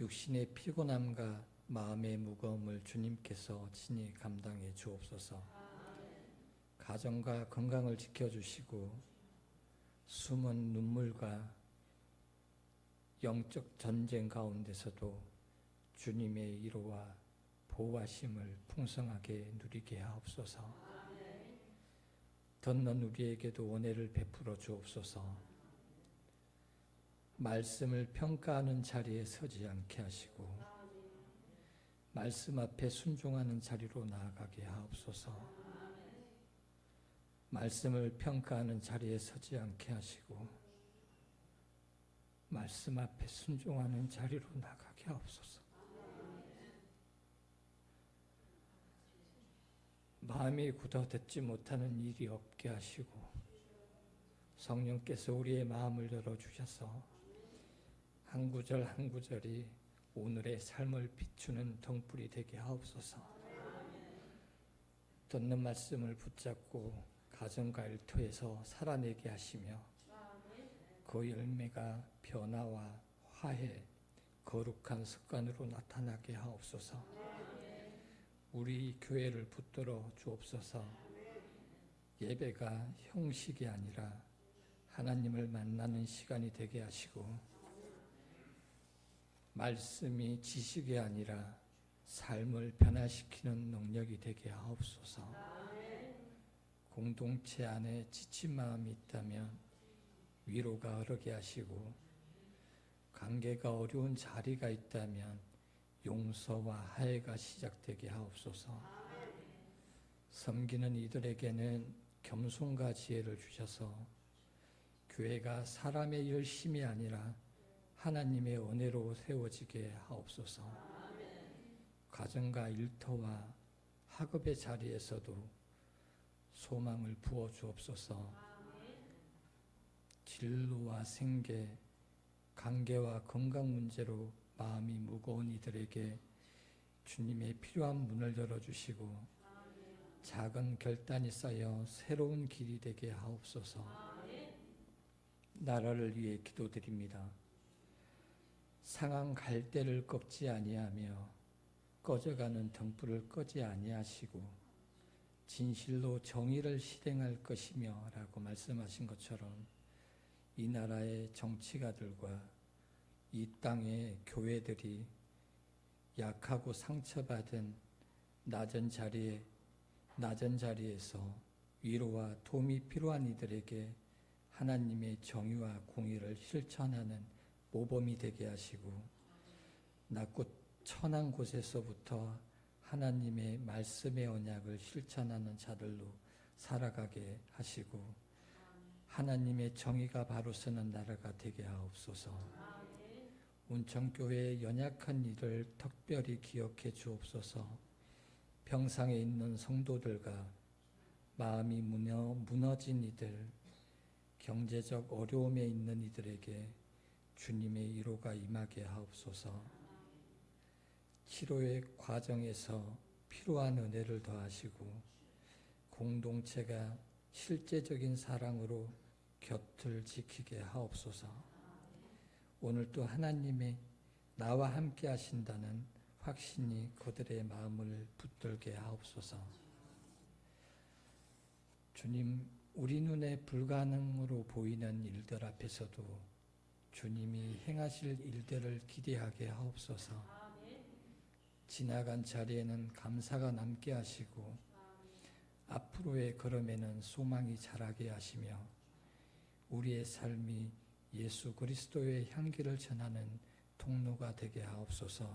육신의 피곤함과 마음의 무거움을 주님께서 친히 감당해 주옵소서. 가정과 건강을 지켜주시고 숨은 눈물과 영적 전쟁 가운데서도 주님의 위로와 보호하심을 풍성하게 누리게 하옵소서. 듣는 우리에게도 은혜를 베풀어 주옵소서. 말씀을 평가하는 자리에 서지 않게 하시고 말씀 앞에 순종하는 자리로 나아가게 하옵소서. 말씀을 평가하는 자리에 서지 않게 하시고 말씀 앞에 순종하는 자리로 나가게 하옵소서. 마음이 굳어 듣지 못하는 일이 없게 하시고 성령께서 우리의 마음을 열어주셔서 한 구절 한 구절이 오늘의 삶을 비추는 등불이 되게 하옵소서. 듣는 말씀을 붙잡고 가정과 일터에서 살아내게 하시며 그 열매가 변화와 화해, 거룩한 습관으로 나타나게 하옵소서. 우리 교회를 붙들어 주옵소서. 예배가 형식이 아니라 하나님을 만나는 시간이 되게 하시고, 말씀이 지식이 아니라 삶을 변화시키는 능력이 되게 하옵소서. 공동체 안에 지친 마음이 있다면 위로가 흐르게 하시고, 관계가 어려운 자리가 있다면 용서와 화해가 시작되게 하옵소서. 섬기는 이들에게는 겸손과 지혜를 주셔서 교회가 사람의 열심이 아니라 하나님의 은혜로 세워지게 하옵소서. 가정과 일터와 학업의 자리에서도 소망을 부어 주옵소서. 진로와 생계, 관계와 건강 문제로 마음이 무거운 이들에게 주님의 필요한 문을 열어주시고, 작은 결단이 쌓여 새로운 길이 되게 하옵소서. 나라를 위해 기도드립니다. 상한 갈대를 꺾지 아니하며 꺼져가는 등불을 끄지 아니하시고 진실로 정의를 실행할 것이며 라고 말씀하신 것처럼, 이 나라의 정치가들과 이 땅의 교회들이 약하고 상처받은 낮은 자리에서 위로와 도움이 필요한 이들에게 하나님의 정의와 공의를 실천하는 모범이 되게 하시고, 낮고 천한 곳에서부터 하나님의 말씀의 언약을 실천하는 자들로 살아가게 하시고, 하나님의 정의가 바로 서는 나라가 되게 하옵소서. 운천교회의 연약한 이를 특별히 기억해 주옵소서. 병상에 있는 성도들과 마음이 무너진 이들, 경제적 어려움에 있는 이들에게 주님의 위로가 임하게 하옵소서. 치료의 과정에서 필요한 은혜를 더하시고, 공동체가 실제적인 사랑으로 곁을 지키게 하옵소서. 오늘도 하나님이 나와 함께 하신다는 확신이 그들의 마음을 붙들게 하옵소서. 주님, 우리 눈에 불가능으로 보이는 일들 앞에서도 주님이 행하실 일들을 기대하게 하옵소서. 지나간 자리에는 감사가 남게 하시고, 앞으로의 걸음에는 소망이 자라게 하시며, 우리의 삶이 예수 그리스도의 향기를 전하는 통로가 되게 하옵소서.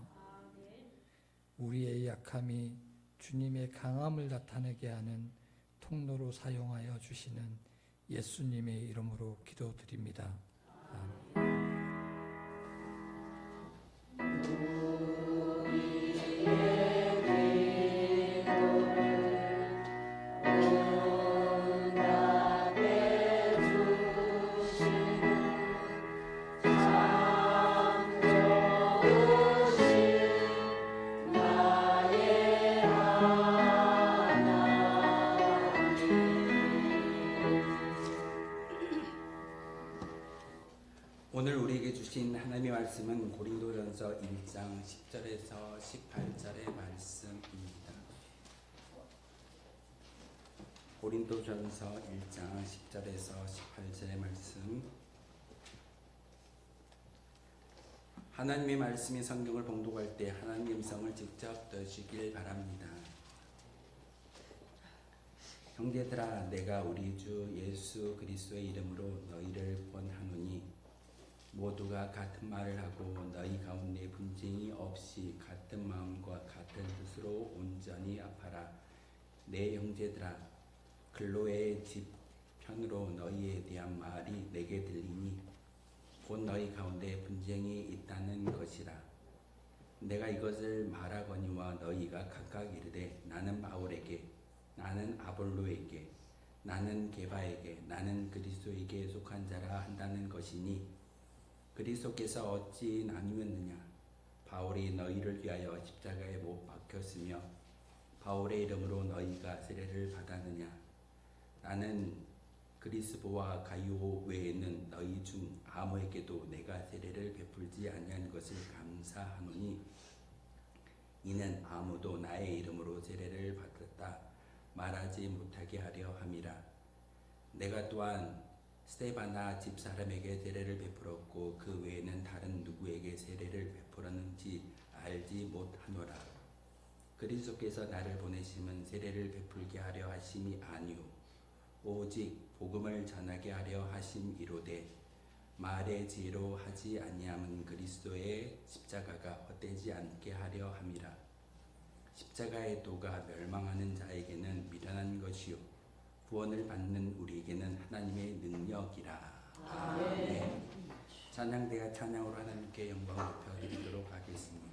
우리의 약함이 주님의 강함을 나타내게 하는 통로로 사용하여 주시는 예수님의 이름으로 기도드립니다. 아멘. 오늘 우리에게 주신 하나님의 말씀은 고린도전서 1장 10절에서 18절의 말씀입니다. 고린도전서 1장 10절에서 18절의 말씀. 하나님의 말씀이 성경을 봉독할 때 하나님의 음성을 직접 들으시길 바랍니다. 형제들아, 내가 우리 주 예수 그리스도의 이름으로 너희를 권하노니, 모두가 같은 말을 하고 너희 가운데 분쟁이 없이 같은 마음과 같은 뜻으로 온전히 합하라. 내 형제들아, 글로의 집 편으로 너희에 대한 말이 내게 들리니 곧 너희 가운데 분쟁이 있다는 것이라. 내가 이것을 말하거니와 너희가 각각 이르되 나는 바울에게, 나는 아볼로에게, 나는 게바에게, 나는 그리스도에게 속한 자라 한다는 것이니, 그리스도께서 어찌 나뉘었느냐? 바울이 너희를 위하여 십자가에 못 박혔으며 바울의 이름으로 너희가 세례를 받았느냐? 나는 그리스도와 가이오 외에는 너희 중 아무에게도 내가 세례를 베풀지 아니한 것을 감사하노니, 이는 아무도 나의 이름으로 세례를 받았다 말하지 못하게 하려 함이라. 내가 또한 스데바나 집사람에게 세례를 베풀었고 그 외에는 다른 누구에게 세례를 베풀었는지 알지 못하노라. 그리스도께서 나를 보내심은 세례를 베풀게 하려 하심이 아니오 오직 복음을 전하게 하려 하심이로되 말의 지혜로 하지 아니함은 그리스도의 십자가가 헛되지 않게 하려 함이라. 십자가의 도가 멸망하는 자에게는 미련한 것이요 구원을 받는 우리에게는 하나님의 능력이라. 아멘. 찬양대가 찬양으로 하나님께 영광 높여드리도록 하겠습니다.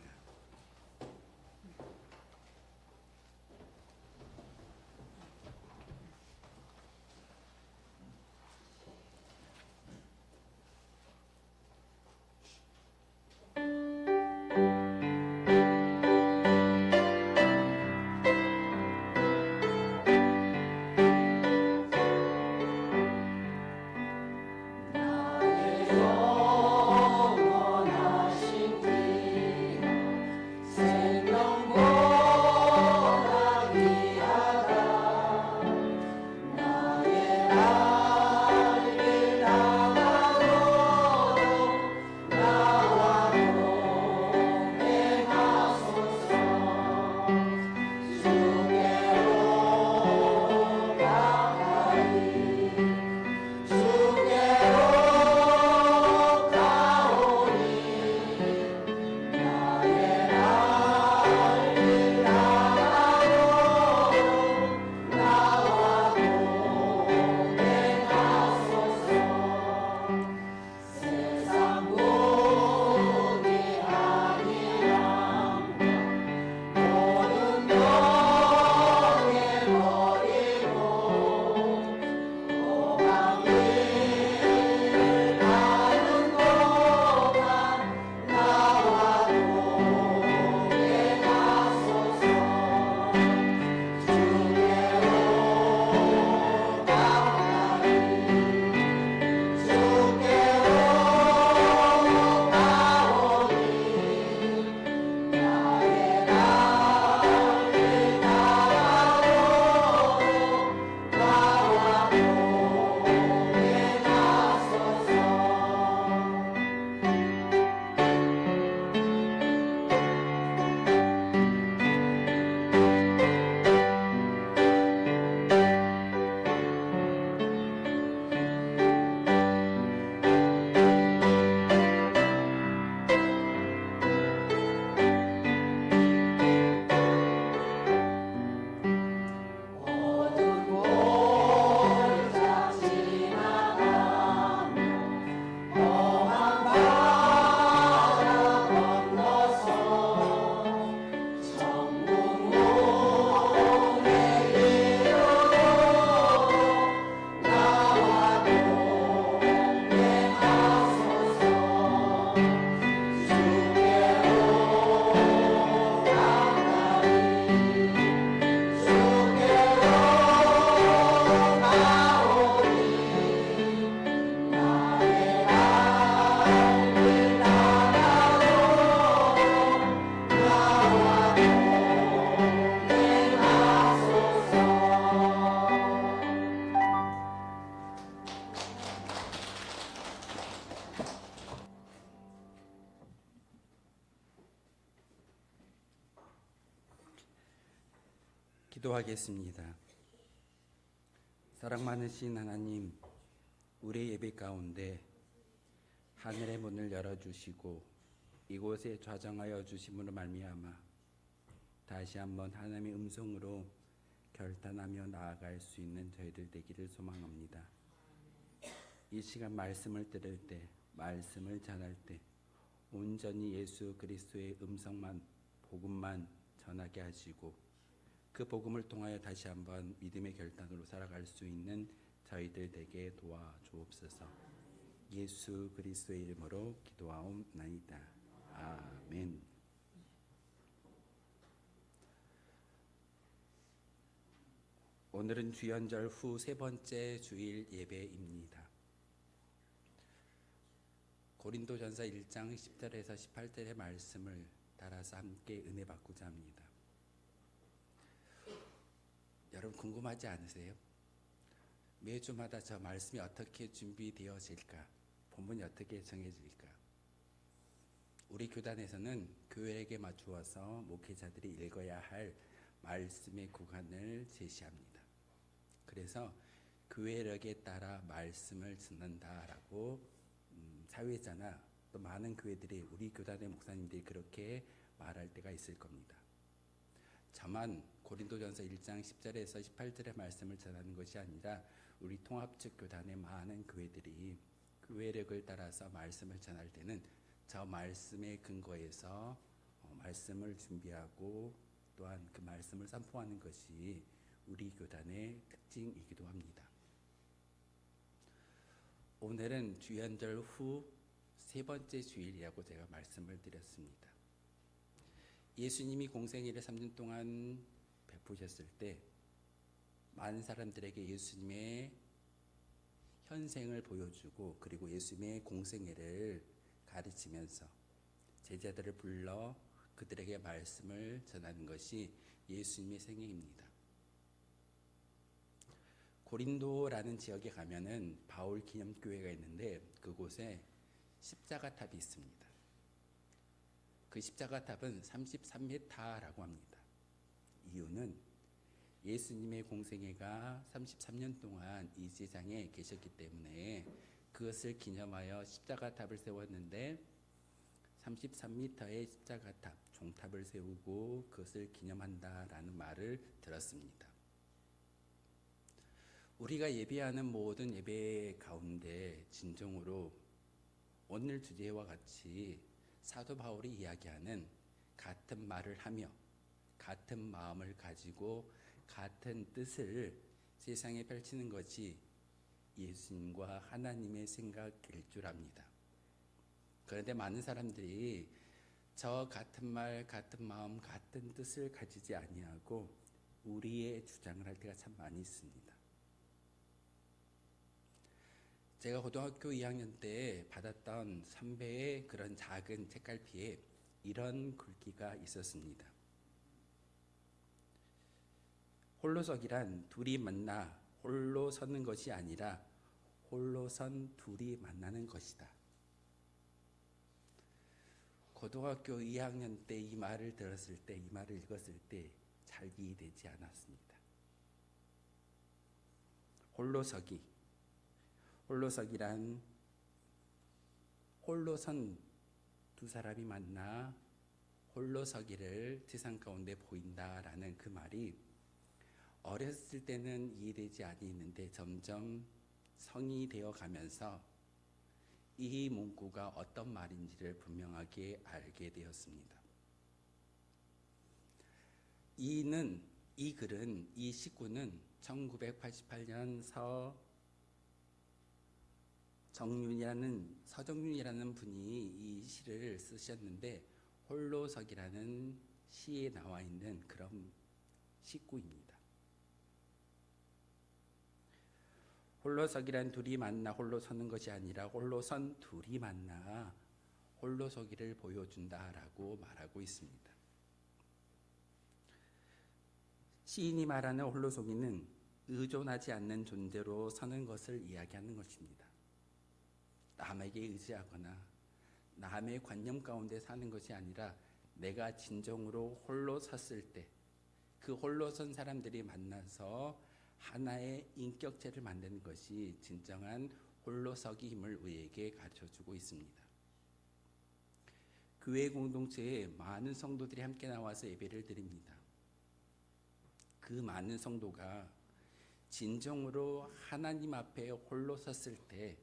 기도하겠습니다. 사랑 많으신 하나님, 우리의 예배 가운데 하늘의 문을 열어주시고 이곳에 좌정하여 주심으로 말미암아 다시 한번 하나님의 음성으로 결단하며 나아갈 수 있는 저희들 되기를 소망합니다. 이 시간 말씀을 들을 때, 말씀을 전할 때 온전히 예수 그리스도의 음성만, 복음만 전하게 하시고 그 복음을 통하여 다시 한번 믿음의 결단으로 살아갈 수 있는 저희들 되게 도와주옵소서. 예수 그리스도의 이름으로 기도하옵나이다. 아멘. 오늘은 주연절 후 세 번째 주일 예배입니다. 고린도전서 1장 10절에서 18절의 말씀을 따라서 함께 은혜 받고자 합니다. 여러분 궁금하지 않으세요? 매주마다 저 말씀이 어떻게 준비되어질까? 본문이 어떻게 정해질까? 우리 교단에서는 교회에게 맞추어서 목회자들이 읽어야 할 말씀의 구간을 제시합니다. 그래서 교회력에 따라 말씀을 듣는다라고 사회자나 또 많은 교회들이 우리 교단의 목사님들이 그렇게 말할 때가 있을 겁니다. 다만 고린도전서 1장 10절에서 18절의 말씀을 전하는 것이 아니라 우리 통합측 교단의 많은 교회들이 교회력을 따라서 말씀을 전할 때는 저 말씀의 근거에서 말씀을 준비하고 또한 그 말씀을 선포하는 것이 우리 교단의 특징이기도 합니다. 오늘은 주연절 후 세 번째 주일이라고 제가 말씀을 드렸습니다. 예수님이 공생애를 3년 동안 베푸셨을 때 많은 사람들에게 예수님의 현생을 보여주고 그리고 예수님의 공생애를 가르치면서 제자들을 불러 그들에게 말씀을 전하는 것이 예수님의 생애입니다. 고린도라는 지역에 가면은 바울 기념교회가 있는데 그곳에 십자가탑이 있습니다. 그 십자가탑은 33m라고 합니다. 이유는 예수님의 공생애가 33년 동안 이 세상에 계셨기 때문에 그것을 기념하여 십자가탑을 세웠는데 33m의 십자가탑, 종탑을 세우고 그것을 기념한다라는 말을 들었습니다. 우리가 예배하는 모든 예배 가운데 진정으로 오늘 주제와 같이 사도 바울이 이야기하는 같은 말을 하며 같은 마음을 가지고 같은 뜻을 세상에 펼치는 것이 예수님과 하나님의 생각일 줄 압니다. 그런데 많은 사람들이 저 같은 말, 같은 마음, 같은 뜻을 가지지 아니하고 우리의 주장을 할 때가 참 많이 있습니다. 제가 고등학교 2학년 때 받았던 선배의 그런 작은 책갈피에 이런 글귀가 있었습니다. 홀로서기란 둘이 만나 홀로 서는 것이 아니라 홀로 선 둘이 만나는 것이다. 고등학교 2학년 때 이 말을 들었을 때, 이 말을 읽었을 때 잘 이해되지 않았습니다. 홀로서기란 홀로 선 두 사람이 만나 홀로 서기를 세상 가운데 보인다라는 그 말이 어렸을 때는 이해되지 않았는데 점점 성이 되어 가면서 이 문구가 어떤 말인지를 분명하게 알게 되었습니다. 이 글은, 이 시구는 1988년 서정윤이라는 분이 이 시를 쓰셨는데 홀로서기라는 시에 나와 있는 그런 시구입니다. 홀로서기란 둘이 만나 홀로 서는 것이 아니라 홀로 선 둘이 만나 홀로서기를 보여준다라고 말하고 있습니다. 시인이 말하는 홀로서기는 의존하지 않는 존재로 서는 것을 이야기하는 것입니다. 남에게 의지하거나 남의 관념 가운데 사는 것이 아니라 내가 진정으로 홀로 섰을 때 그 홀로 선 사람들이 만나서 하나의 인격체를 만드는 것이 진정한 홀로서기임을 우리에게 가르쳐주고 있습니다. 교회 공동체에 많은 성도들이 함께 나와서 예배를 드립니다. 그 많은 성도가 진정으로 하나님 앞에 홀로 섰을 때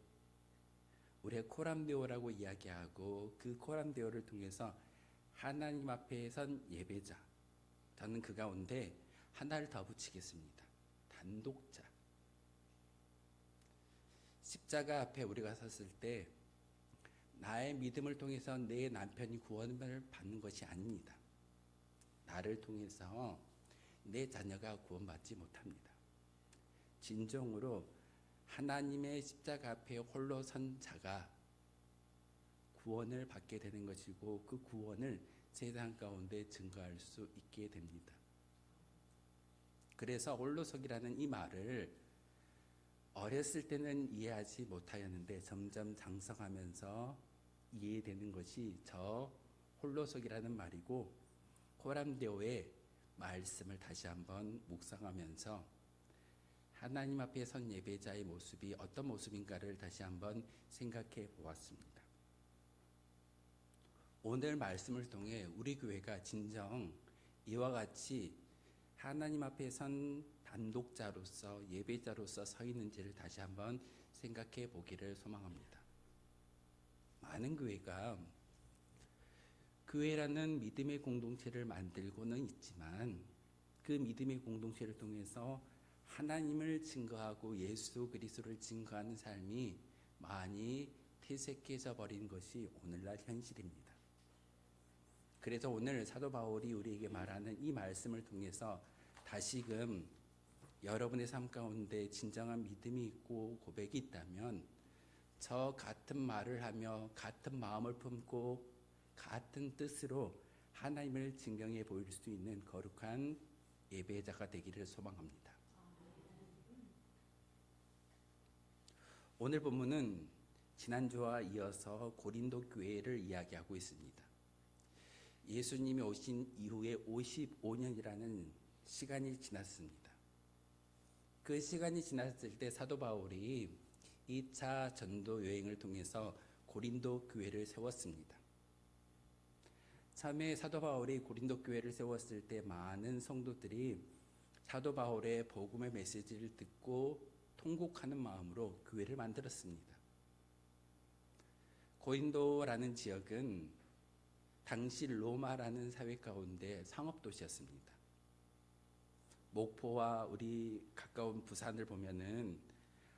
우리의 코람데오라고 이야기하고 그 코람데오를 통해서 하나님 앞에 선 예배자, 저는 그 가운데 하나를 더 붙이겠습니다. 단독자. 십자가 앞에 우리가 섰을 때 나의 믿음을 통해서 내 남편이 구원을 받는 것이 아닙니다. 나를 통해서 내 자녀가 구원받지 못합니다. 진정으로 하나님의 십자가 앞에 홀로 선 자가 구원을 받게 되는 것이고 그 구원을 세상 가운데 증거할 수 있게 됩니다. 그래서 홀로서기라는 이 말을 어렸을 때는 이해하지 못하였는데 점점 장성하면서 이해되는 것이 저 홀로서기라는 말이고, 고람데오의 말씀을 다시 한번 묵상하면서 하나님 앞에 선 예배자의 모습이 어떤 모습인가를 다시 한번 생각해 보았습니다. 오늘 말씀을 통해 우리 교회가 진정 이와 같이 하나님 앞에 선 단독자로서 예배자로서 서 있는지를 다시 한번 생각해 보기를 소망합니다. 많은 교회가 교회라는 믿음의 공동체를 만들고는 있지만 그 믿음의 공동체를 통해서 하나님을 증거하고 예수 그리스도를 증거하는 삶이 많이 퇴색해져 버린 것이 오늘날 현실입니다. 그래서 오늘 사도 바울이 우리에게 말하는 이 말씀을 통해서 다시금 여러분의 삶 가운데 진정한 믿음이 있고 고백이 있다면 저 같은 말을 하며 같은 마음을 품고 같은 뜻으로 하나님을 증명해 보일 수 있는 거룩한 예배자가 되기를 소망합니다. 오늘 본문은 지난주와 이어서 고린도 교회를 이야기하고 있습니다. 예수님이 오신 이후에 55년이라는 시간이 지났습니다. 그 시간이 지났을 때 사도 바울이 2차 전도 여행을 통해서 고린도 교회를 세웠습니다. 처음에 사도 바울이 고린도 교회를 세웠을 때 많은 성도들이 사도 바울의 복음의 메시지를 듣고 통곡하는 마음으로 교회를 만들었습니다. 고린도라는 지역은 당시 로마라는 사회 가운데 상업도시였습니다. 목포와 우리 가까운 부산을 보면은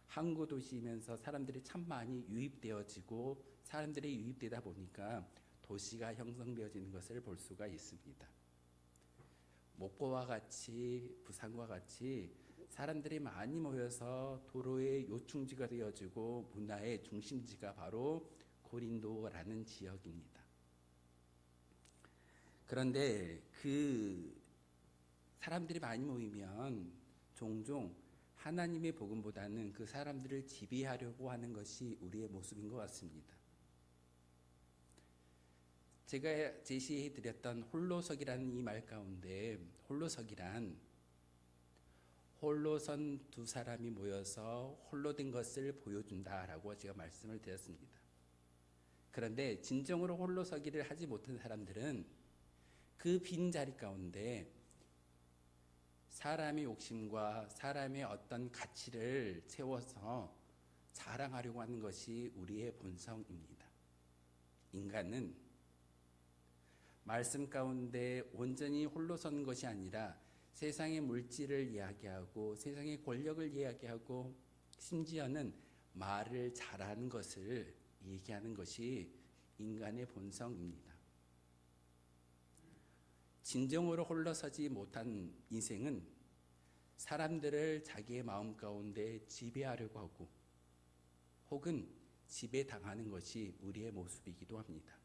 항구 도시이면서 사람들이 참 많이 유입되어지고 사람들이 유입되다 보니까 도시가 형성되어지는 것을 볼 수가 있습니다. 목포와 같이 부산과 같이 사람들이 많이 모여서 도로의 요충지가 되어지고 문화의 중심지가 바로 고린도라는 지역입니다. 그런데 그 사람들이 많이 모이면 종종 하나님의 복음보다는 그 사람들을 지배하려고 하는 것이 우리의 모습인 것 같습니다. 제가 제시해 드렸던 홀로서기라는 이 말 가운데 홀로서기란 홀로선 두 사람이 모여서 홀로 된 것을 보여준다라고 제가 말씀을 드렸습니다. 그런데 진정으로 홀로서기를 하지 못한 사람들은 그 빈자리 가운데 사람의 욕심과 사람의 어떤 가치를 채워서 자랑하려고 하는 것이 우리의 본성입니다. 인간은 말씀 가운데 온전히 홀로 선 것이 아니라 세상의 물질을 이야기하고 세상의 권력을 이야기하고 심지어는 말을 잘하는 것을 얘기하는 것이 인간의 본성입니다. 진정으로 홀로서지 못한 인생은 사람들을 자기의 마음 가운데 지배하려고 하고 혹은 지배당하는 것이 우리의 모습이기도 합니다.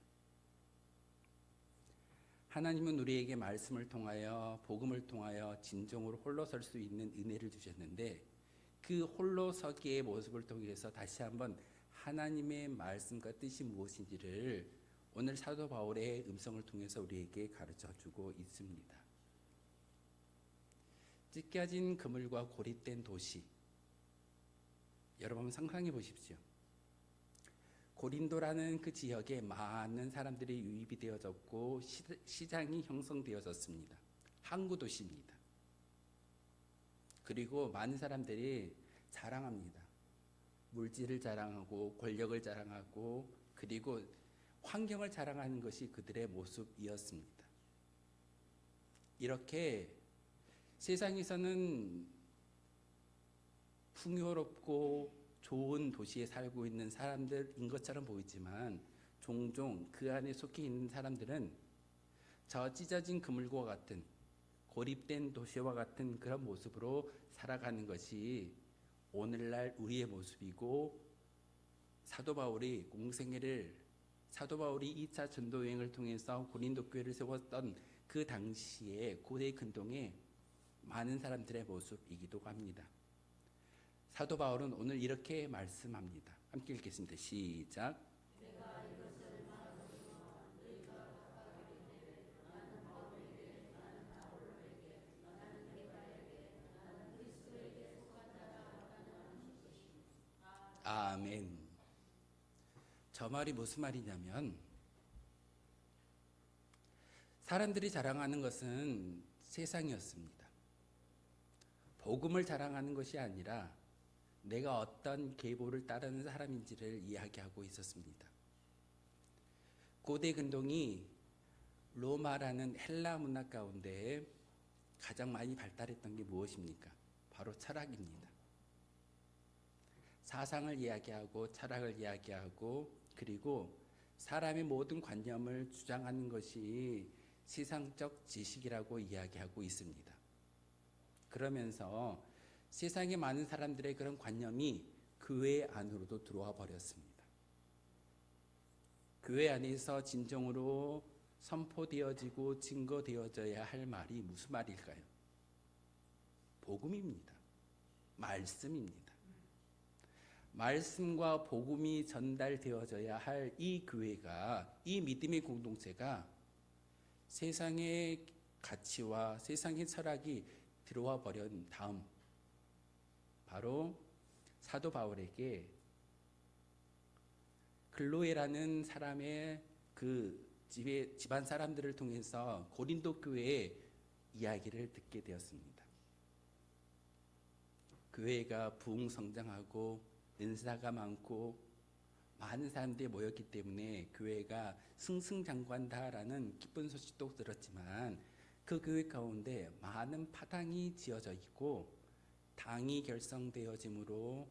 하나님은 우리에게 말씀을 통하여 복음을 통하여 진정으로 홀로설 수 있는 은혜를 주셨는데 그 홀로서기의 모습을 통해서 다시 한번 하나님의 말씀과 뜻이 무엇인지를 오늘 사도 바울의 음성을 통해서 우리에게 가르쳐주고 있습니다. 찢겨진 그물과 고립된 도시, 여러분 상상해 보십시오. 고린도라는 그 지역에 많은 사람들이 유입이 되어졌고 시장이 형성되어졌습니다. 항구 도시입니다. 그리고 많은 사람들이 자랑합니다. 물질을 자랑하고 권력을 자랑하고 그리고 환경을 자랑하는 것이 그들의 모습이었습니다. 이렇게 세상에서는 풍요롭고 좋은 도시에 살고 있는 사람들인 것처럼 보이지만 종종 그 안에 속해 있는 사람들은 저 찢어진 그물과 같은 고립된 도시와 같은 그런 모습으로 살아가는 것이 오늘날 우리의 모습이고 사도 바울이 공생애를 사도 바울이 2차 전도 여행을 통해서 고린도 교회를 세웠던 그 당시에 고대 근동의 많은 사람들의 모습이기도 합니다. 사도 바울은 오늘 이렇게 말씀합니다. 함께 읽겠습니다. 시작. 아멘. 저 말이 무슨 말이냐면 사람들이 자랑하는 것은 세상이었습니다. 복음을 자랑하는 것이 아니라 내가 어떤 계보를 따르는 사람인지를 이야기하고 있었습니다. 고대 근동이 로마라는 헬라 문화 가운데 가장 많이 발달했던 게 무엇입니까? 바로 철학입니다. 사상을 이야기하고 철학을 이야기하고 그리고 사람의 모든 관념을 주장하는 것이 세상적 지식이라고 이야기하고 있습니다. 그러면서 세상에 많은 사람들의 그런 관념이 교회 안으로도 들어와 버렸습니다. 교회 안에서 진정으로 선포되어지고 증거되어져야 할 말이 무슨 말일까요? 복음입니다. 말씀입니다. 말씀과 복음이 전달되어져야 할 이 교회가, 이 믿음의 공동체가 세상의 가치와 세상의 철학이 들어와 버린 다음 바로 사도 바울에게 글로에라는 사람의 그 집안 사람들을 통해서 고린도 교회의 이야기를 듣게 되었습니다. 교회가 부흥성장하고 은사가 많고 많은 사람들이 모였기 때문에 교회가 승승장구한다라는 기쁜 소식도 들었지만 그 교회 가운데 많은 파당이 지어져 있고 당이 결성되어짐으로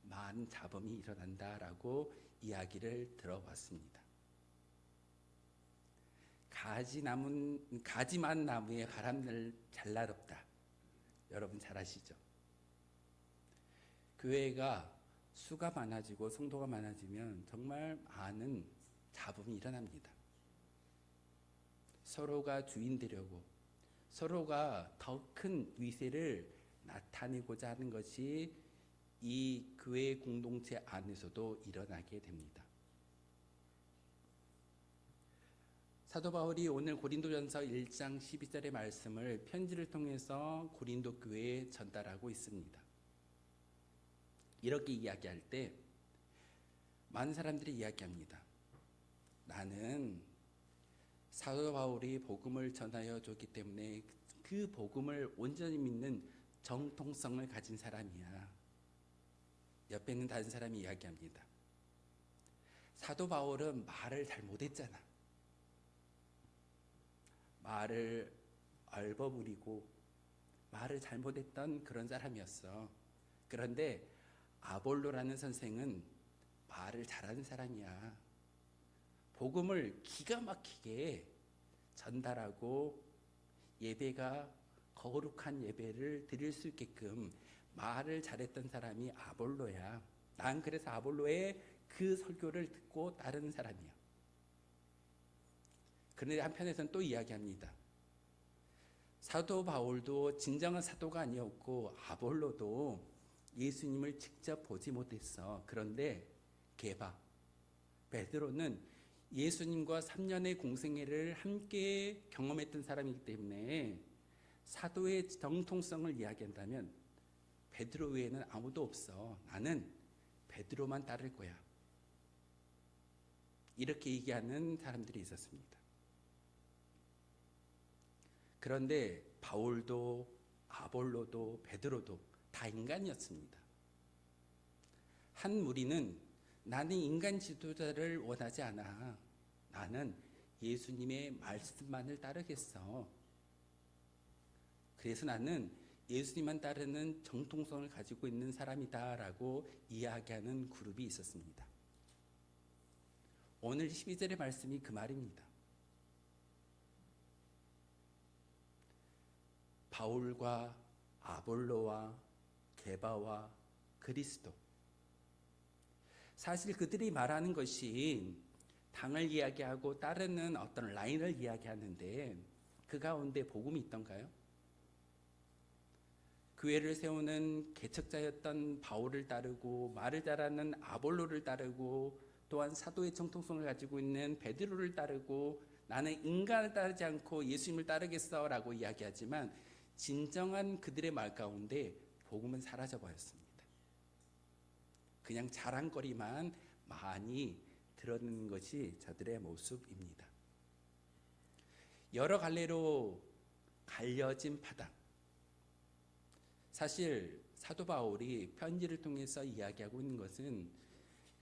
많은 잡음이 일어난다라고 이야기를 들어봤습니다. 가지만 나무에 바람을 잘 날없다. 여러분 잘 아시죠? 교회가 수가 많아지고 성도가 많아지면 정말 많은 잡음이 일어납니다. 서로가 주인 되려고 서로가 더 큰 위세를 나타내고자 하는 것이 이 교회 공동체 안에서도 일어나게 됩니다. 사도 바울이 오늘 고린도전서 1장 12절의 말씀을 편지를 통해서 고린도 교회에 전달하고 있습니다. 이렇게 이야기할 때 많은 사람들이 이야기합니다. 나는 사도 바울이 복음을 전하여 줬기 때문에 그 복음을 온전히 믿는 정통성을 가진 사람이야. 옆에 있는 다른 사람이 이야기합니다. 사도 바울은 말을 잘 못했잖아. 말을 얼버무리고 말을 잘못했던 그런 사람이었어. 그런데 아볼로라는 선생은 말을 잘하는 사람이야. 복음을 기가 막히게 전달하고 예배가 거룩한 예배를 드릴 수 있게끔 말을 잘했던 사람이 아볼로야. 난 그래서 아볼로의 그 설교를 듣고 따르는 사람이야. 그런데 한편에서는 또 이야기합니다. 사도 바울도 진정한 사도가 아니었고 아볼로도 예수님을 직접 보지 못했어. 그런데 게바, 베드로는 예수님과 3년의 공생애를 함께 경험했던 사람이기 때문에 사도의 정통성을 이야기한다면 베드로 외에는 아무도 없어. 나는 베드로만 따를 거야. 이렇게 얘기하는 사람들이 있었습니다. 그런데 바울도 아볼로도 베드로도 다 인간이었습니다. 한 무리는 나는 인간 지도자를 원하지 않아. 나는 예수님의 말씀만을 따르겠어. 그래서 나는 예수님만 따르는 정통성을 가지고 있는 사람이다라고 이야기하는 그룹이 있었습니다. 오늘 12절의 말씀이 그 말입니다. 바울과 아볼로와 게바와 그리스도. 사실 그들이 말하는 것이 당을 이야기하고 따르는 어떤 라인을 이야기하는데 그 가운데 복음이 있던가요? 교회를 세우는 개척자였던 바울을 따르고 말을 잘하는 아볼로를 따르고 또한 사도의 정통성을 가지고 있는 베드로를 따르고 나는 인간을 따르지 않고 예수님을 따르겠어라고 이야기하지만 진정한 그들의 말 가운데 복음은 사라져 버렸습니다. 그냥 자랑거리만 많이 드러내는 것이 저들의 모습입니다. 여러 갈래로 갈려진 바닥. 사실 사도 바울이 편지를 통해서 이야기하고 있는 것은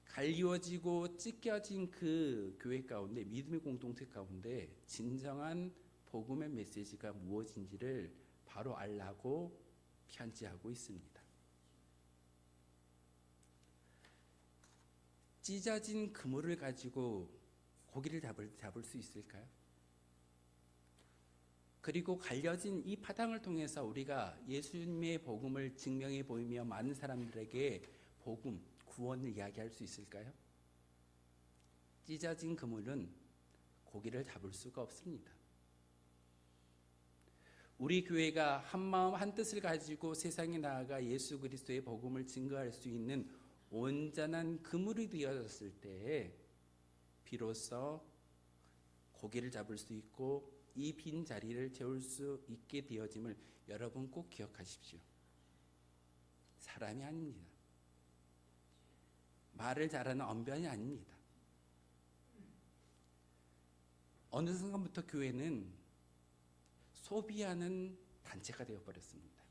갈리워지고 찢겨진 그 교회 가운데, 믿음의 공동체 가운데 진정한 복음의 메시지가 무엇인지를 바로 알라고 편지하고 있습니다. 찢어진 그물을 가지고 고기를 잡을 수 있을까요? 그리고 갈려진 이 파당을 통해서 우리가 예수님의 복음을 증명해 보이며 많은 사람들에게 복음, 구원을 이야기할 수 있을까요? 찢어진 그물은 고기를 잡을 수가 없습니다. 우리 교회가 한 마음 한 뜻을 가지고 세상에 나아가 예수 그리스도의 복음을 증거할 수 있는 온전한 그물이 되어졌을 때에 비로소 고기를 잡을 수 있고 이 빈 자리를 채울 수 있게 되어짐을 여러분 꼭 기억하십시오. 사람이 아닙니다. 말을 잘하는 언변이 아닙니다. 어느 순간부터 교회는 소비하는 단체가 되어버렸습니다.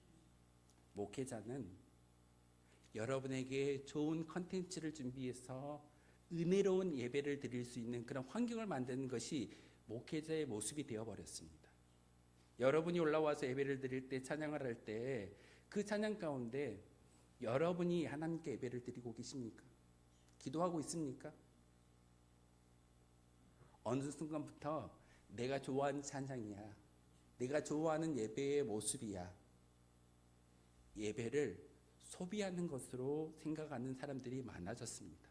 목회자는 여러분에게 좋은 컨텐츠를 준비해서 은혜로운 예배를 드릴 수 있는 그런 환경을 만드는 것이 목회자의 모습이 되어버렸습니다. 여러분이 올라와서 예배를 드릴 때, 찬양을 할 때 그 찬양 가운데 여러분이 하나님께 예배를 드리고 계십니까? 기도하고 있습니까? 어느 순간부터 내가 좋아하는 찬양이야, 내가 좋아하는 예배의 모습이야, 예배를 소비하는 것으로 생각하는 사람들이 많아졌습니다.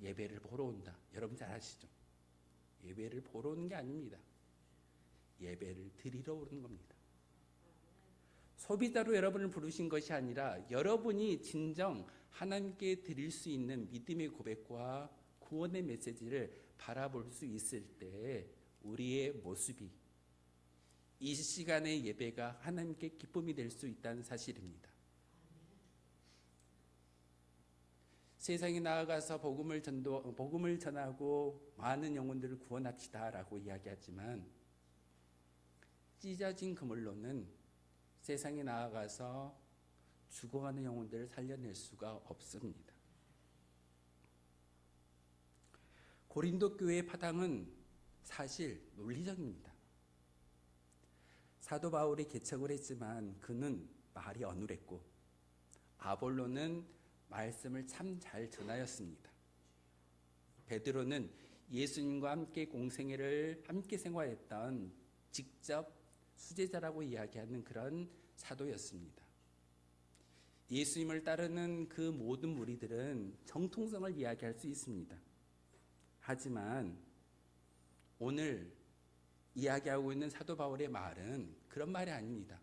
예배를 보러 온다. 여러분 잘 아시죠? 예배를 보러 오는 게 아닙니다. 예배를 드리러 오는 겁니다. 소비자로 여러분을 부르신 것이 아니라 여러분이 진정 하나님께 드릴 수 있는 믿음의 고백과 구원의 메시지를 바라볼 수 있을 때 우리의 모습이 이 시간의 예배가 하나님께 기쁨이 될 수 있다는 사실입니다. 세상에 나아가서 복음을 전하고 많은 영혼들을 구원합시다라고 이야기하지만 찢어진 그물로는 세상에 나아가서 죽어가는 영혼들을 살려낼 수가 없습니다. 고린도 교회의 파당은 사실 논리적입니다. 사도 바울이 개척을 했지만 그는 말이 어눌했고 아볼로는 말씀을 참 잘 전하였습니다. 베드로는 예수님과 함께 공생애를 함께 생활했던 직접 수제자라고 이야기하는 그런 사도였습니다. 예수님을 따르는 그 모든 무리들은 정통성을 이야기할 수 있습니다. 하지만 오늘 이야기하고 있는 사도 바울의 말은 그런 말이 아닙니다.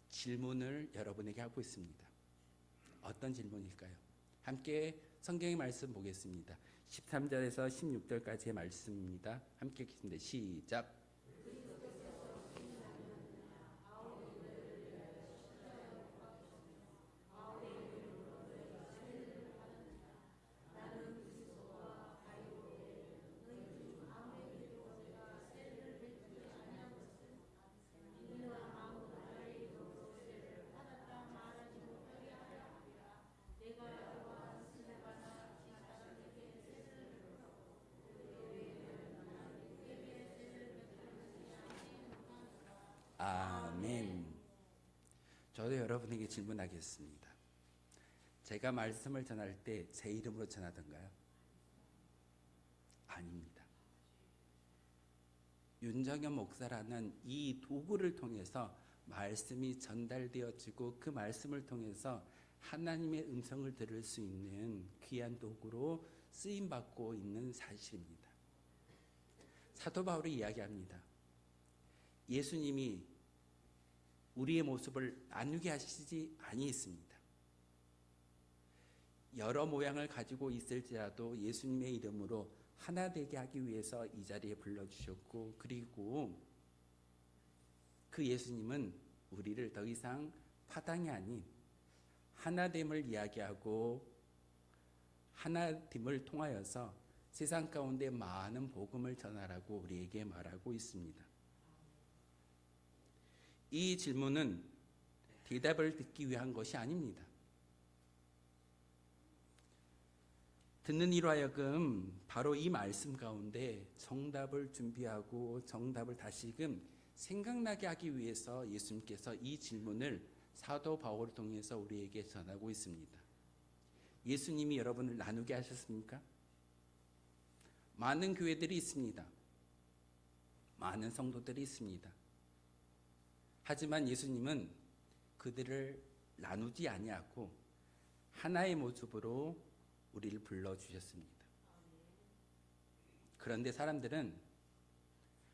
질문을 여러분에게 하고 있습니다. 어떤 질문일까요? 함께 성경의 말씀 보겠습니다. 13절에서 16절까지의 말씀입니다. 함께 읽겠습니다. 시작. 아멘. 저도 여러분에게 질문하겠습니다. 제가 말씀을 전할 때 제 이름으로 전하던가요? 아닙니다. 윤정현 목사라는 이 도구를 통해서 말씀이 전달되어지고 그 말씀을 통해서 하나님의 음성을 들을 수 있는 귀한 도구로 쓰임 받고 있는 사실입니다. 사도 바울이 이야기합니다. 예수님이 우리의 모습을 나누게 하시지 아니했습니다. 여러 모양을 가지고 있을지라도 예수님의 이름으로 하나 되게 하기 위해서 이 자리에 불러주셨고, 그리고 그 예수님은 우리를 더 이상 파당이 아닌 하나됨을 이야기하고 하나됨을 통하여서 세상 가운데 많은 복음을 전하라고 우리에게 말하고 있습니다. 이 질문은 대답을 듣기 위한 것이 아닙니다. 듣는 이로 하여금 바로 이 말씀 가운데 정답을 준비하고 정답을 다시금 생각나게 하기 위해서 예수님께서 이 질문을 사도 바울을 통해서 우리에게 전하고 있습니다. 예수님이 여러분을 나누게 하셨습니까? 많은 교회들이 있습니다. 많은 성도들이 있습니다. 하지만 예수님은 그들을 나누지 아니하고 하나의 모습으로 우리를 불러주셨습니다. 그런데 사람들은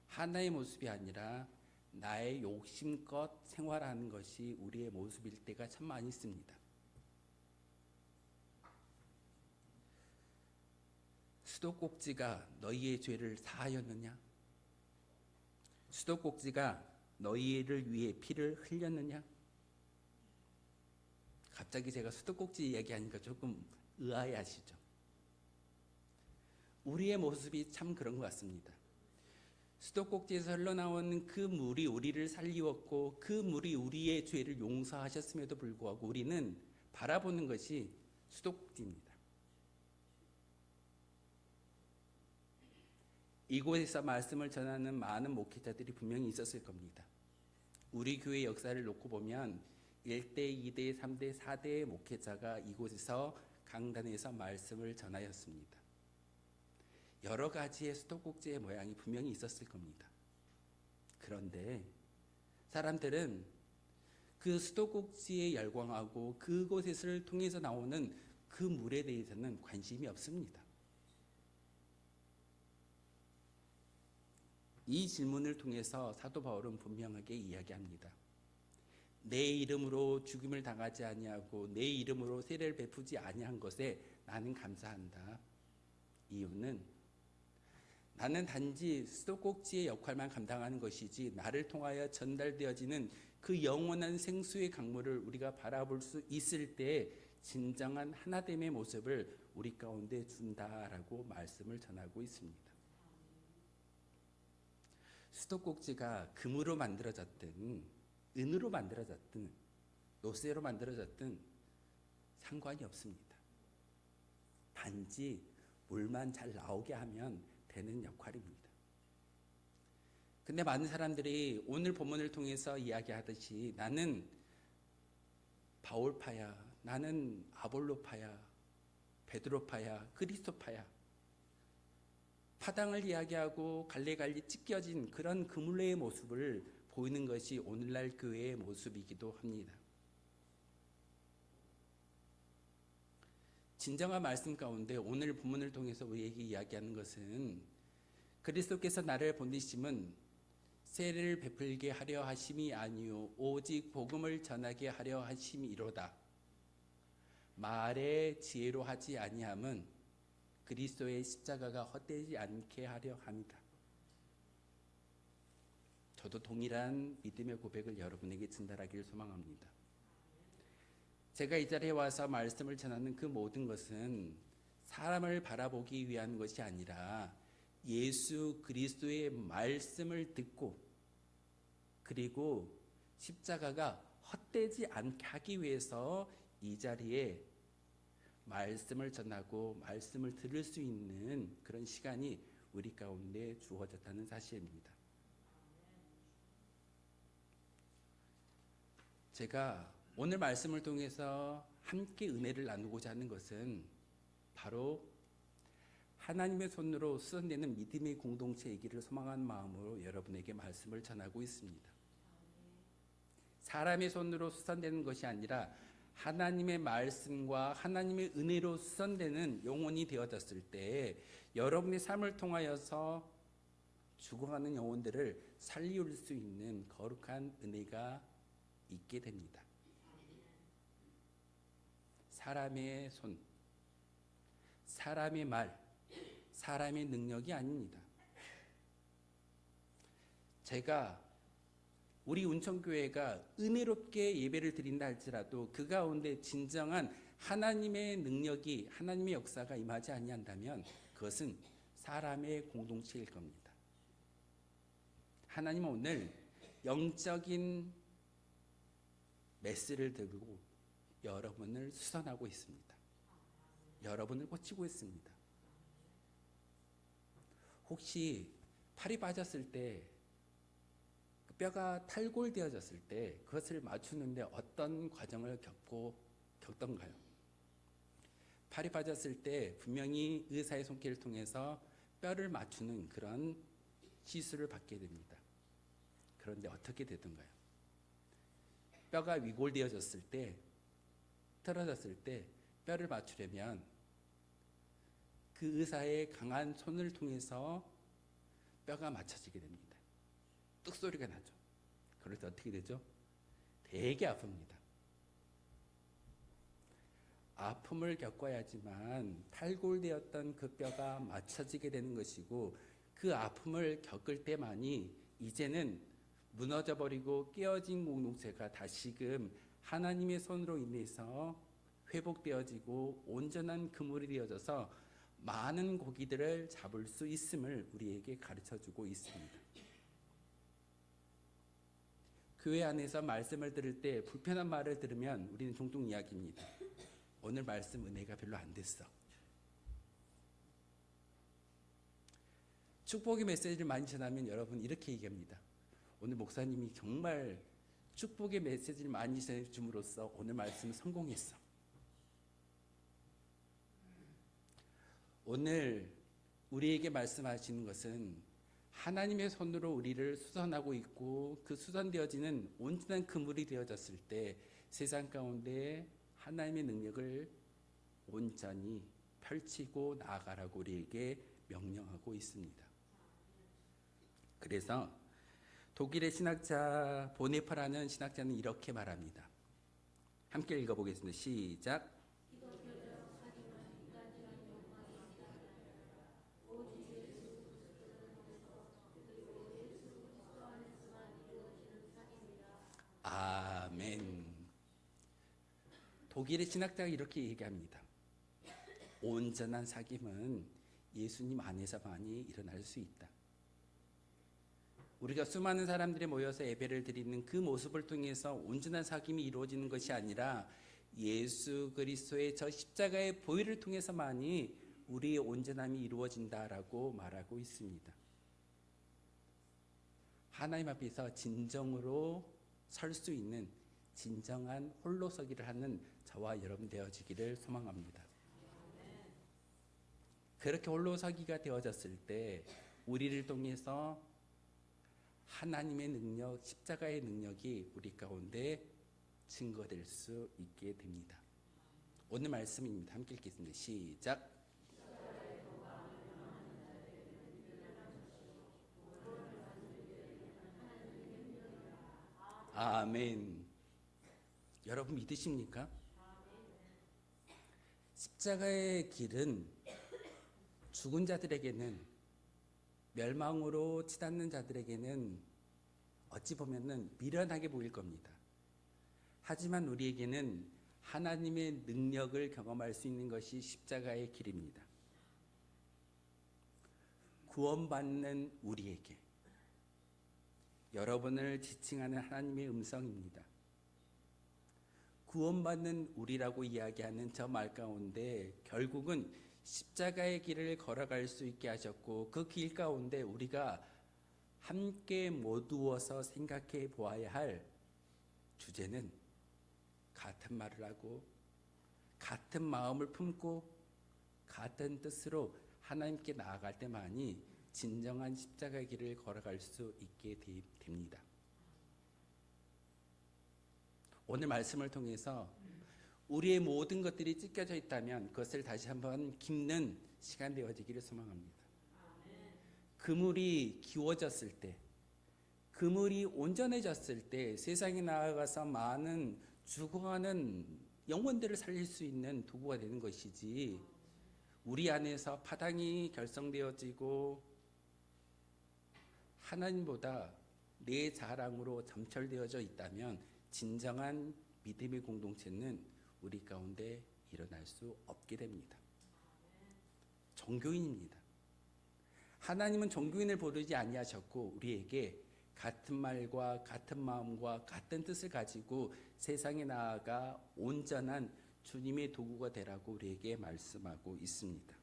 하나의 모습이 아니라 나의 욕심껏 생활하는 것이 우리의 모습일 때가 참 많이 있습니다. 수도꼭지가 너희의 죄를 사하였느냐? 수도꼭지가 너희를 위해 피를 흘렸느냐? 갑자기 제가 수도꼭지 얘기하니까 조금 의아해하시죠? 우리의 모습이 참 그런 것 같습니다. 수도꼭지에서 흘러나오는 그 물이 우리를 살리웠고 그 물이 우리의 죄를 용서하셨음에도 불구하고 우리는 바라보는 것이 수도꼭지입니다. 이곳에서 말씀을 전하는 많은 목회자들이 분명히 있었을 겁니다. 우리 교회 역사를 놓고 보면 1대, 2대, 3대, 4대의 목회자가 이곳에서 강단에서 말씀을 전하였습니다. 여러 가지의 수도꼭지의 모양이 분명히 있었을 겁니다. 그런데 사람들은 그 수도꼭지에 열광하고 그곳을 통해서 나오는 그 물에 대해서는 관심이 없습니다. 이 질문을 통해서 사도 바울은 분명하게 이야기합니다. 내 이름으로 죽임을 당하지 아니하고 내 이름으로 세례를 베푸지 아니한 것에 나는 감사한다. 이유는 나는 단지 수도꼭지의 역할만 감당하는 것이지 나를 통하여 전달되어지는 그 영원한 생수의 강물을 우리가 바라볼 수 있을 때 진정한 하나됨의 모습을 우리 가운데 준다라고 말씀을 전하고 있습니다. 수도꼭지가 금으로 만들어졌든 은으로 만들어졌든 노쇠로 만들어졌든 상관이 없습니다. 단지 물만 잘 나오게 하면 되는 역할입니다. 근데 많은 사람들이 오늘 본문을 통해서 이야기하듯이 나는 바울파야, 나는 아볼로파야, 베드로파야, 그리스도파야, 파당을 이야기하고 갈래갈래 찢겨진 그런 그물레의 모습을 보이는 것이 오늘날 교회의 모습이기도 합니다. 진정한 말씀 가운데 오늘 본문을 통해서 우리에게 이야기하는 것은 그리스도께서 나를 보내심은 세례를 베풀게 하려 하심이 아니요 오직 복음을 전하게 하려 하심이로다. 말의 지혜로 하지 아니함은 그리스도의 십자가가 헛되지 않게 하려 합니다. 저도 동일한 믿음의 고백을 여러분에게 전달하기를 소망합니다. 제가 이 자리에 와서 말씀을 전하는 그 모든 것은 사람을 바라보기 위한 것이 아니라 예수 그리스도의 말씀을 듣고 그리고 십자가가 헛되지 않게 하기 위해서 이 자리에 말씀을 전하고 말씀을 들을 수 있는 그런 시간이 우리 가운데 주어졌다는 사실입니다. 제가 오늘 말씀을 통해서 함께 은혜를 나누고자 하는 것은 바로 하나님의 손으로 수선되는 믿음의 공동체이기를 소망하는 마음으로 여러분에게 말씀을 전하고 있습니다. 사람의 손으로 수선되는 것이 아니라 하나님의 말씀과 하나님의 은혜로 수선되는 영혼이 되어졌을 때 여러분의 삶을 통하여서 죽어가는 영혼들을 살리울 수 있는 거룩한 은혜가 있게 됩니다. 사람의 손, 사람의 말, 사람의 능력이 아닙니다. 제가 우리 운천교회가 은혜롭게 예배를 드린다 할지라도 그 가운데 진정한 하나님의 능력이, 하나님의 역사가 임하지 아니한다면 그것은 사람의 공동체일 겁니다. 하나님은 오늘 영적인 메스를 들고 여러분을 수선하고 있습니다. 여러분을 고치고 있습니다. 혹시 팔이 빠졌을 때, 뼈가 탈골되어졌을 때 그것을 맞추는데 어떤 과정을 겪던가요? 팔이 빠졌을 때 분명히 의사의 손길을 통해서 뼈를 맞추는 그런 시술을 받게 됩니다. 그런데 어떻게 되던가요? 뼈가 위골되어졌을 때, 틀어졌을 때 뼈를 맞추려면 그 의사의 강한 손을 통해서 뼈가 맞춰지게 됩니다. 뚝 소리가 나죠. 그럴 때 어떻게 되죠? 되게 아픕니다. 아픔을 겪어야지만 탈골되었던 그 뼈가 맞춰지게 되는 것이고, 그 아픔을 겪을 때만이 이제는 무너져버리고 깨어진 공동체가 다시금 하나님의 손으로 인해서 회복되어지고 온전한 그물이 되어져서 많은 고기들을 잡을 수 있음을 우리에게 가르쳐주고 있습니다. 교회 안에서 말씀을 들을 때 불편한 말을 들으면 우리는 종종 이야기입니다. 오늘 말씀 은혜가 별로 안 됐어. 축복의 메시지를 많이 전하면 여러분 이렇게 얘기합니다. 오늘 목사님이 정말 축복의 메시지를 많이 전해줌으로써 오늘 말씀은 성공했어. 오늘 우리에게 말씀하시는 것은 하나님의 손으로 우리를 수선하고 있고, 그 수선되어지는 온전한 그물이 되어졌을 때 세상 가운데 하나님의 능력을 온전히 펼치고 나아가라고 우리에게 명령하고 있습니다. 그래서 독일의 신학자 보네파라는 신학자는 이렇게 말합니다. 함께 읽어보겠습니다. 시작. 아멘. 독일의 신학자가 이렇게 얘기합니다. 온전한 사귐은 예수님 안에서만이 일어날 수 있다. 우리가 수많은 사람들이 모여서 예배를 드리는 그 모습을 통해서 온전한 사귐이 이루어지는 것이 아니라 예수 그리스도의 저 십자가의 보혈을 통해서만이 우리의 온전함이 이루어진다라고 말하고 있습니다. 하나님 앞에서 진정으로 설 수 있는 진정한 홀로서기를 하는 저와 여러분 되어지기를 소망합니다. 그렇게 홀로서기가 되어졌을 때 우리를 통해서 하나님의 능력, 십자가의 능력이 우리 가운데 증거될 수 있게 됩니다. 오늘 말씀입니다. 함께 읽겠습니다. 시작. 아멘. 여러분 믿으십니까? 십자가의 길은 죽은 자들에게는, 멸망으로 치닫는 자들에게는 어찌 보면은 미련하게 보일 겁니다. 하지만 우리에게는 하나님의 능력을 경험할 수 있는 것이 십자가의 길입니다. 구원받는 우리에게, 여러분을 지칭하는 하나님의 음성입니다. 구원받는 우리라고 이야기하는 저 말 가운데 결국은 십자가의 길을 걸어갈 수 있게 하셨고, 그 길 가운데 우리가 함께 모두어서 생각해 보아야 할 주제는 같은 말을 하고 같은 마음을 품고 같은 뜻으로 하나님께 나아갈 때만이 진정한 십자가의 길을 걸어갈 수 있게 됩니다. 오늘 말씀을 통해서 우리의 모든 것들이 찢겨져 있다면 그것을 다시 한번 깁는 시간 되어지기를 소망합니다. 그물이 기워졌을 때, 그물이 온전해졌을 때 세상에 나아가서 많은 죽어가는 영혼들을 살릴 수 있는 도구가 되는 것이지, 우리 안에서 파당이 결성되어지고 하나님보다 내 자랑으로 점철되어져 있다면 진정한 믿음의 공동체는 우리 가운데 일어날 수 없게 됩니다. 종교인입니다. 하나님은 종교인을 부르지 아니하셨고 우리에게 같은 말과 같은 마음과 같은 뜻을 가지고 세상에 나아가 온전한 주님의 도구가 되라고 우리에게 말씀하고 있습니다.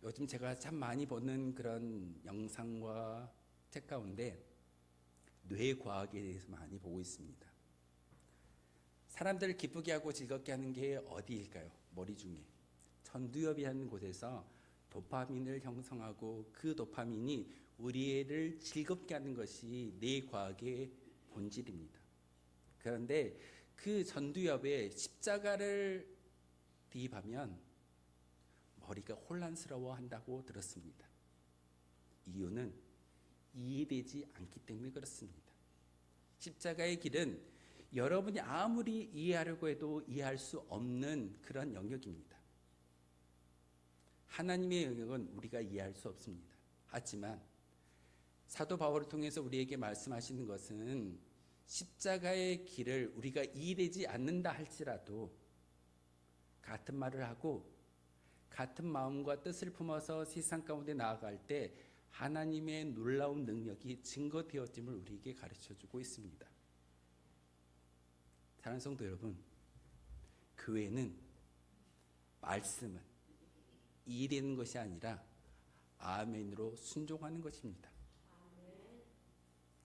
요즘 제가 참 많이 보는 그런 영상과 책 가운데 뇌과학에 대해서 많이 보고 있습니다. 사람들을 기쁘게 하고 즐겁게 하는 게 어디일까요? 머리 중에 전두엽이라는 곳에서 도파민을 형성하고 그 도파민이 우리를 즐겁게 하는 것이 뇌과학의 본질입니다. 그런데 그 전두엽에 십자가를 대입하면 머리가 혼란스러워 한다고 들었습니다. 이유는 이해되지 않기 때문에 그렇습니다. 십자가의 길은 여러분이 아무리 이해하려고 해도 이해할 수 없는 그런 영역입니다. 하나님의 영역은 우리가 이해할 수 없습니다. 하지만 사도 바울을 통해서 우리에게 말씀하시는 것은 십자가의 길을 우리가 이해되지 않는다 할지라도 같은 말을 하고 같은 마음과 뜻을 품어서 세상 가운데 나아갈 때 하나님의 놀라운 능력이 증거되어짐을 우리에게 가르쳐주고 있습니다. 사랑하는 성도 여러분, 교회는 말씀은 이해되는 것이 아니라 아멘으로 순종하는 것입니다.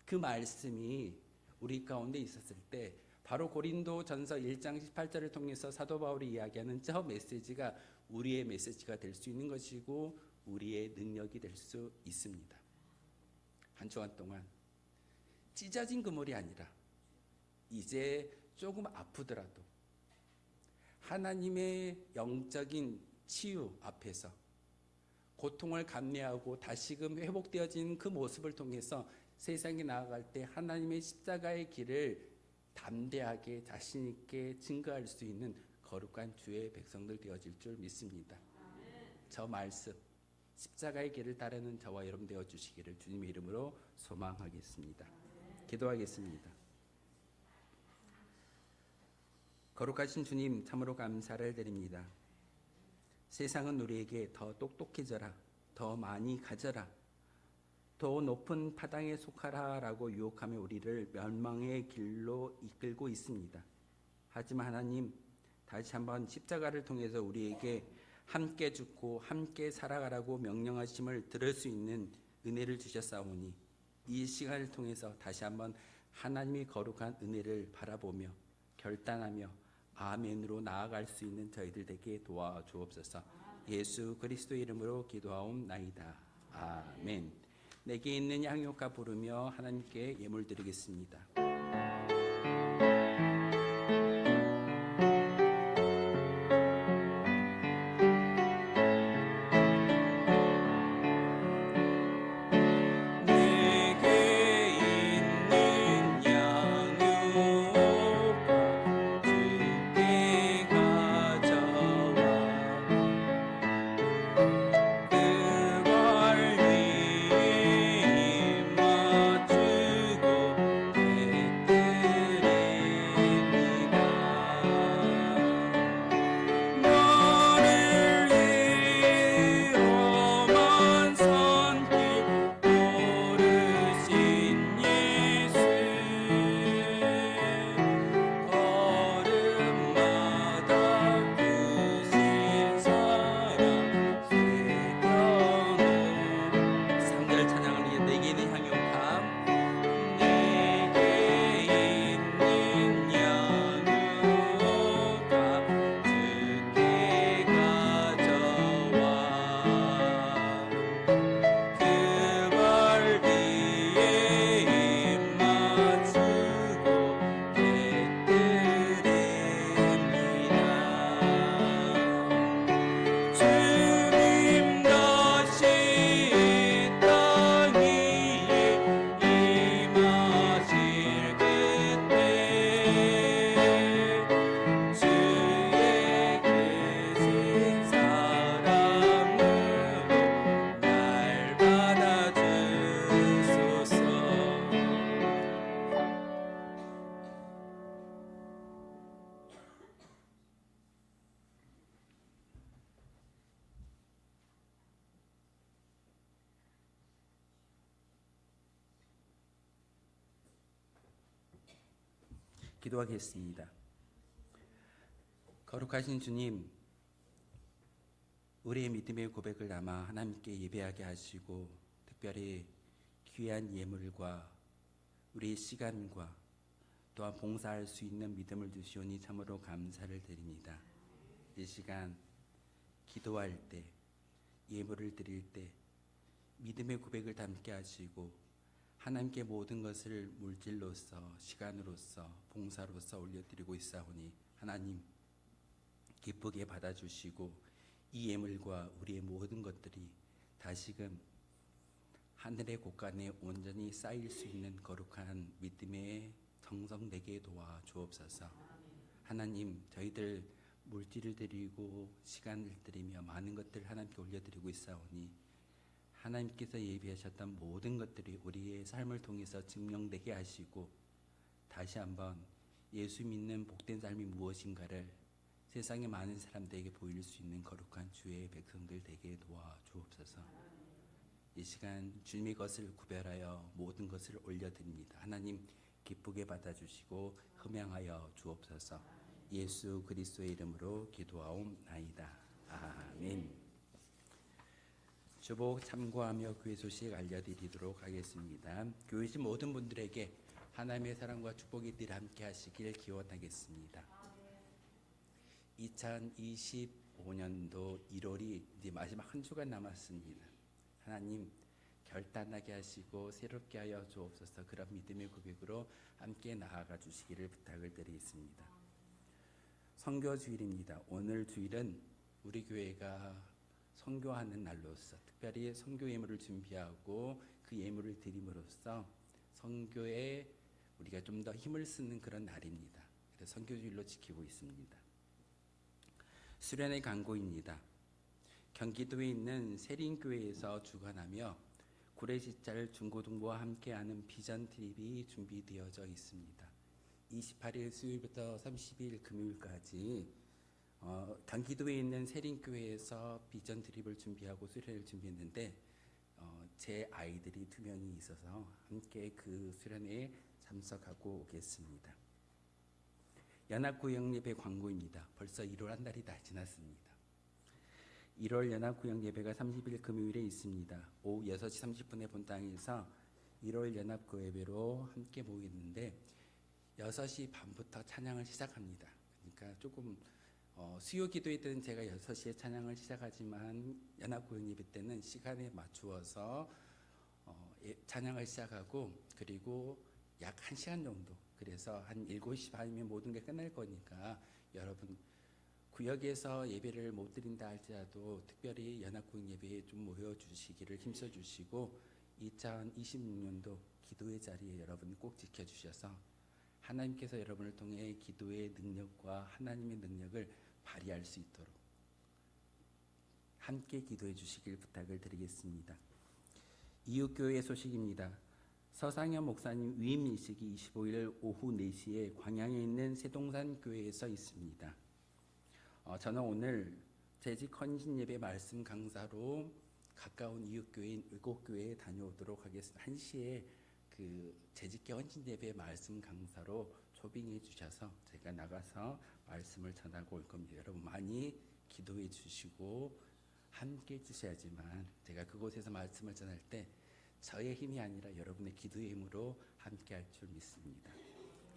그 말씀이 우리 가운데 있었을 때 바로 고린도전서 1장 18절을 통해서 사도 바울이 이야기하는 저 메시지가 우리의 메시지가 될 수 있는 것이고 우리의 능력이 될 수 있습니다. 한 주간 동안 찢어진 그물이 아니라 이제 조금 아프더라도 하나님의 영적인 치유 앞에서 고통을 감내하고 다시금 회복되어진 그 모습을 통해서 세상에 나아갈 때 하나님의 십자가의 길을 담대하게 자신 있게 증거할 수 있는 거룩한 주의 백성들 되어질 줄 믿습니다. 저 말씀 십자가의 길을 따르는 저와 여러분 되어 주시기를 주님의 이름으로 소망하겠습니다. 기도하겠습니다. 거룩하신 주님, 참으로 감사를 드립니다. 세상은 우리에게 더 똑똑해져라, 더 많이 가져라, 더 높은 파당에 속하라 라고 유혹하며 우리를 멸망의 길로 이끌고 있습니다. 하지만 하나님, 다시 한번 십자가를 통해서 우리에게 함께 죽고 함께 살아가라고 명령하심을 들을 수 있는 은혜를 주셨사오니 이 시간을 통해서 다시 한번 하나님의 거룩한 은혜를 바라보며 결단하며 아멘으로 나아갈 수 있는 저희들 되게 도와주옵소서. 예수 그리스도의 이름으로 기도하옵나이다. 아멘. 내게 있는 향유가 부르며 하나님께 예물 드리겠습니다. 기도하겠습니다. 거룩하신 주님, 우리의 믿음의 고백을 담아 하나님께 예배하게 하시고 특별히 귀한 예물과 우리의 시간과 또한 봉사할 수 있는 믿음을 주시오니 참으로 감사를 드립니다. 이 시간 기도할 때, 예물을 드릴 때 믿음의 고백을 담게 하시고 하나님께 모든 것을 물질로서, 시간으로서, 봉사로서 올려드리고 있사오니 하나님 기쁘게 받아주시고 이 예물과 우리의 모든 것들이 다시금 하늘의 곳간에 온전히 쌓일 수 있는 거룩한 믿음의 정성되게 도와 주옵소서. 하나님, 저희들 물질을 드리고 시간을 드리며 많은 것들을 하나님께 올려드리고 있사오니 하나님께서 예비하셨던 모든 것들이 우리의 삶을 통해서 증명되게 하시고 다시 한번 예수 믿는 복된 삶이 무엇인가를 세상의 많은 사람들에게 보일 수 있는 거룩한 주의 백성들 되게 도와 주옵소서. 이 시간 주님의 것을 구별하여 모든 것을 올려드립니다. 하나님 기쁘게 받아주시고 흠양하여 주옵소서. 예수 그리스도의 이름으로 기도하옵나이다. 아멘. 주복 참고하며 교회 소식 알려드리도록 하겠습니다. 교회신 모든 분들에게 하나님의 사랑과 축복이 늘 함께 하시길 기원하겠습니다. 2025년도 1월이 이제 마지막 한 주간 남았습니다. 하나님 결단하게 하시고 새롭게 하여 주옵소서. 그런 믿음의 고백으로 함께 나아가 주시기를 부탁을 드리겠습니다. 선교 주일입니다. 오늘 주일은 우리 교회가 선교하는 날로서 특별히 선교 예물을 준비하고 그 예물을 드림으로써 선교에 우리가 좀 더 힘을 쓰는 그런 날입니다. 그래서 선교 주일로 지키고 있습니다. 수련의 강고입니다. 경기도에 있는 세린교회에서 주관하며 구례시찰 중고등부와 함께하는 비전 트립이 준비되어져 있습니다. 28일 수요일부터 30일 금요일까지 경기도에 있는 세린교회에서 비전 트립을 준비하고 수련을 준비했는데 제 아이들이 2명이 있어서 함께 그 수련회에 참석하고 오겠습니다. 연합구역 예배 광고입니다. 벌써 1월 한 달이 다 지났습니다. 1월 연합구역 예배가 30일 금요일에 있습니다. 오후 6시 30분에 본당에서 1월 연합구역 예배로 함께 모이는데 6시 반부터 찬양을 시작합니다. 그러니까 조금 수요 기도회 때는 제가 6시에 찬양을 시작하지만 연합구역 예배 때는 시간에 맞추어서 찬양을 시작하고 그리고 약 1시간 정도, 그래서 한 7시 반이면 모든 게 끝날 거니까 여러분 구역에서 예배를 못 드린다 할지라도 특별히 연합구역 예배에 좀 모여주시기를 힘써주시고 2026년도 기도의 자리에 여러분 꼭 지켜주셔서 하나님께서 여러분을 통해 기도의 능력과 하나님의 능력을 발휘할 수 있도록 함께 기도해 주시길 부탁을 드리겠습니다. 이웃교회 소식입니다. 서상현 목사님 위임일식이 25일 오후 4시에 광양에 있는 세동산 교회에서 있습니다. 저는 오늘 재직 헌신 예배 말씀 강사로 가까운 이웃교회인 의곡교회에 다녀오도록 하겠습니다. 1시에 그 재직계 헌신 예배 말씀 강사로 초빙해 주셔서 제가 나가서 말씀을 전하고 올 겁니다. 여러분 많이 기도해 주시고 함께 해 주셔야지만 제가 그곳에서 말씀을 전할 때 저의 힘이 아니라 여러분의 기도의 힘으로 함께 할 줄 믿습니다.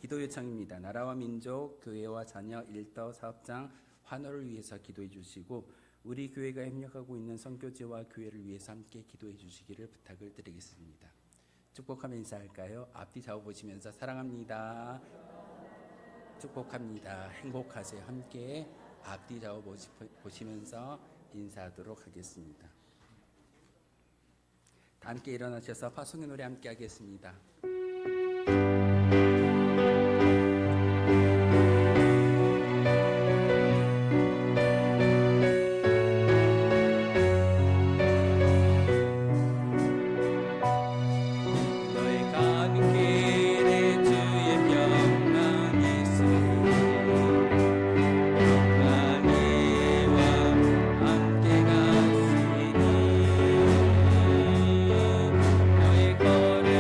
기도 요청입니다. 나라와 민족, 교회와 자녀, 일터, 사업장, 환호를 위해서 기도해 주시고 우리 교회가 협력하고 있는 선교지와 교회를 위해서 함께 기도해 주시기를 부탁을 드리겠습니다. 축복하며 인사할까요? 앞뒤 좌우 보시면서 사랑합니다. 축복합니다. 행복하세요. 함께 앞뒤 좌우 보시면서 인사하도록 하겠습니다. 다 함께 일어나셔서 파송의 노래 함께 하겠습니다. 너의 거를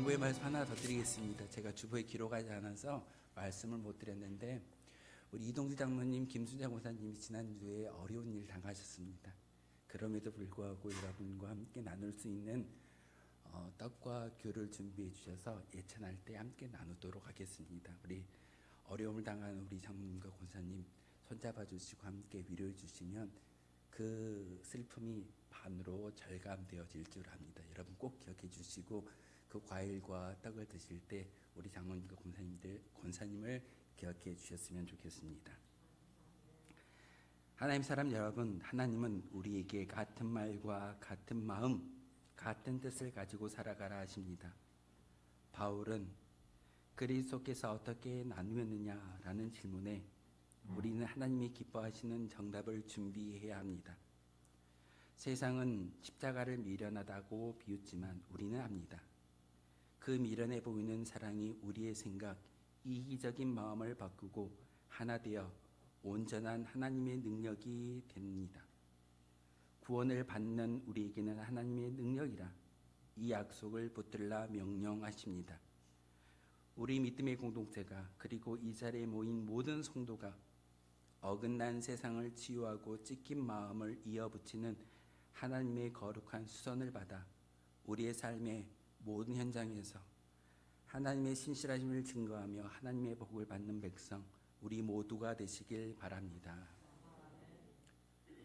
주보의 말씀 하나 더 드리겠습니다. 제가 주보에 기록하지 않아서 말씀을 못 드렸는데 우리 이동주 장로님, 김순자 권사님이 지난주에 어려운 일 당하셨습니다. 그럼에도 불구하고 여러분과 함께 나눌 수 있는 떡과 귤을 준비해 주셔서 예찬할 때 함께 나누도록 하겠습니다. 우리 어려움을 당하는 우리 장로님과 권사님 손잡아 주시고 함께 위로해 주시면 그 슬픔이 반으로 절감되어질 줄 압니다. 여러분 꼭 기억해 주시고 그 과일과 떡을 드실 때 우리 장로님과 권사님을 기억해 주셨으면 좋겠습니다. 하나님 사람 여러분, 하나님은 우리에게 같은 말과 같은 마음, 같은 뜻을 가지고 살아가라 하십니다. 바울은 그리스도께서 어떻게 나누었느냐라는 질문에 우리는 하나님이 기뻐하시는 정답을 준비해야 합니다. 세상은 십자가를 미련하다고 비웃지만 우리는 압니다. 그 미련해 보이는 사랑이 우리의 생각, 이기적인 마음을 바꾸고 하나 되어 온전한 하나님의 능력이 됩니다. 구원을 받는 우리에게는 하나님의 능력이라 이 약속을 붙들라 명령하십니다. 우리 믿음의 공동체가 그리고 이 자리에 모인 모든 성도가 어긋난 세상을 치유하고 찢긴 마음을 이어붙이는 하나님의 거룩한 수선을 받아 우리의 삶의 모든 현장에서 하나님의 신실하심을 증거하며 하나님의 복을 받는 백성 우리 모두가 되시길 바랍니다.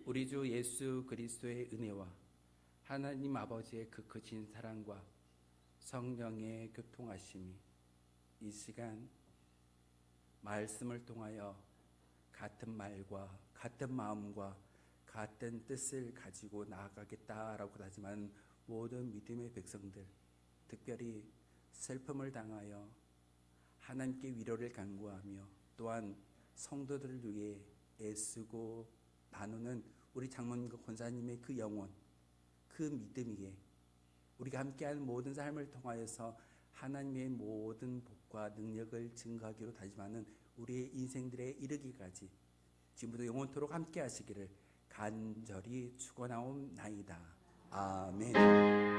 우리 주 예수 그리스도의 은혜와 하나님 아버지의 그 크신 사랑과 성령의 교통하심이 이 시간 말씀을 통하여 같은 말과 같은 마음과 같은 뜻을 가지고 나아가겠다라고 다짐하는 모든 믿음의 백성들, 특별히 슬픔을 당하여 하나님께 위로를 간구하며 또한 성도들을 위해 애쓰고 나누는 우리 장로님과 권사님의 그 영혼, 그 믿음 위에 우리가 함께하는 모든 삶을 통하여서 하나님의 모든 복과 능력을 증거하기로 다짐하는 우리의 인생들에 이르기까지 지금부터 영원토록 함께 하시기를 간절히 축원하옵나이다. 아멘.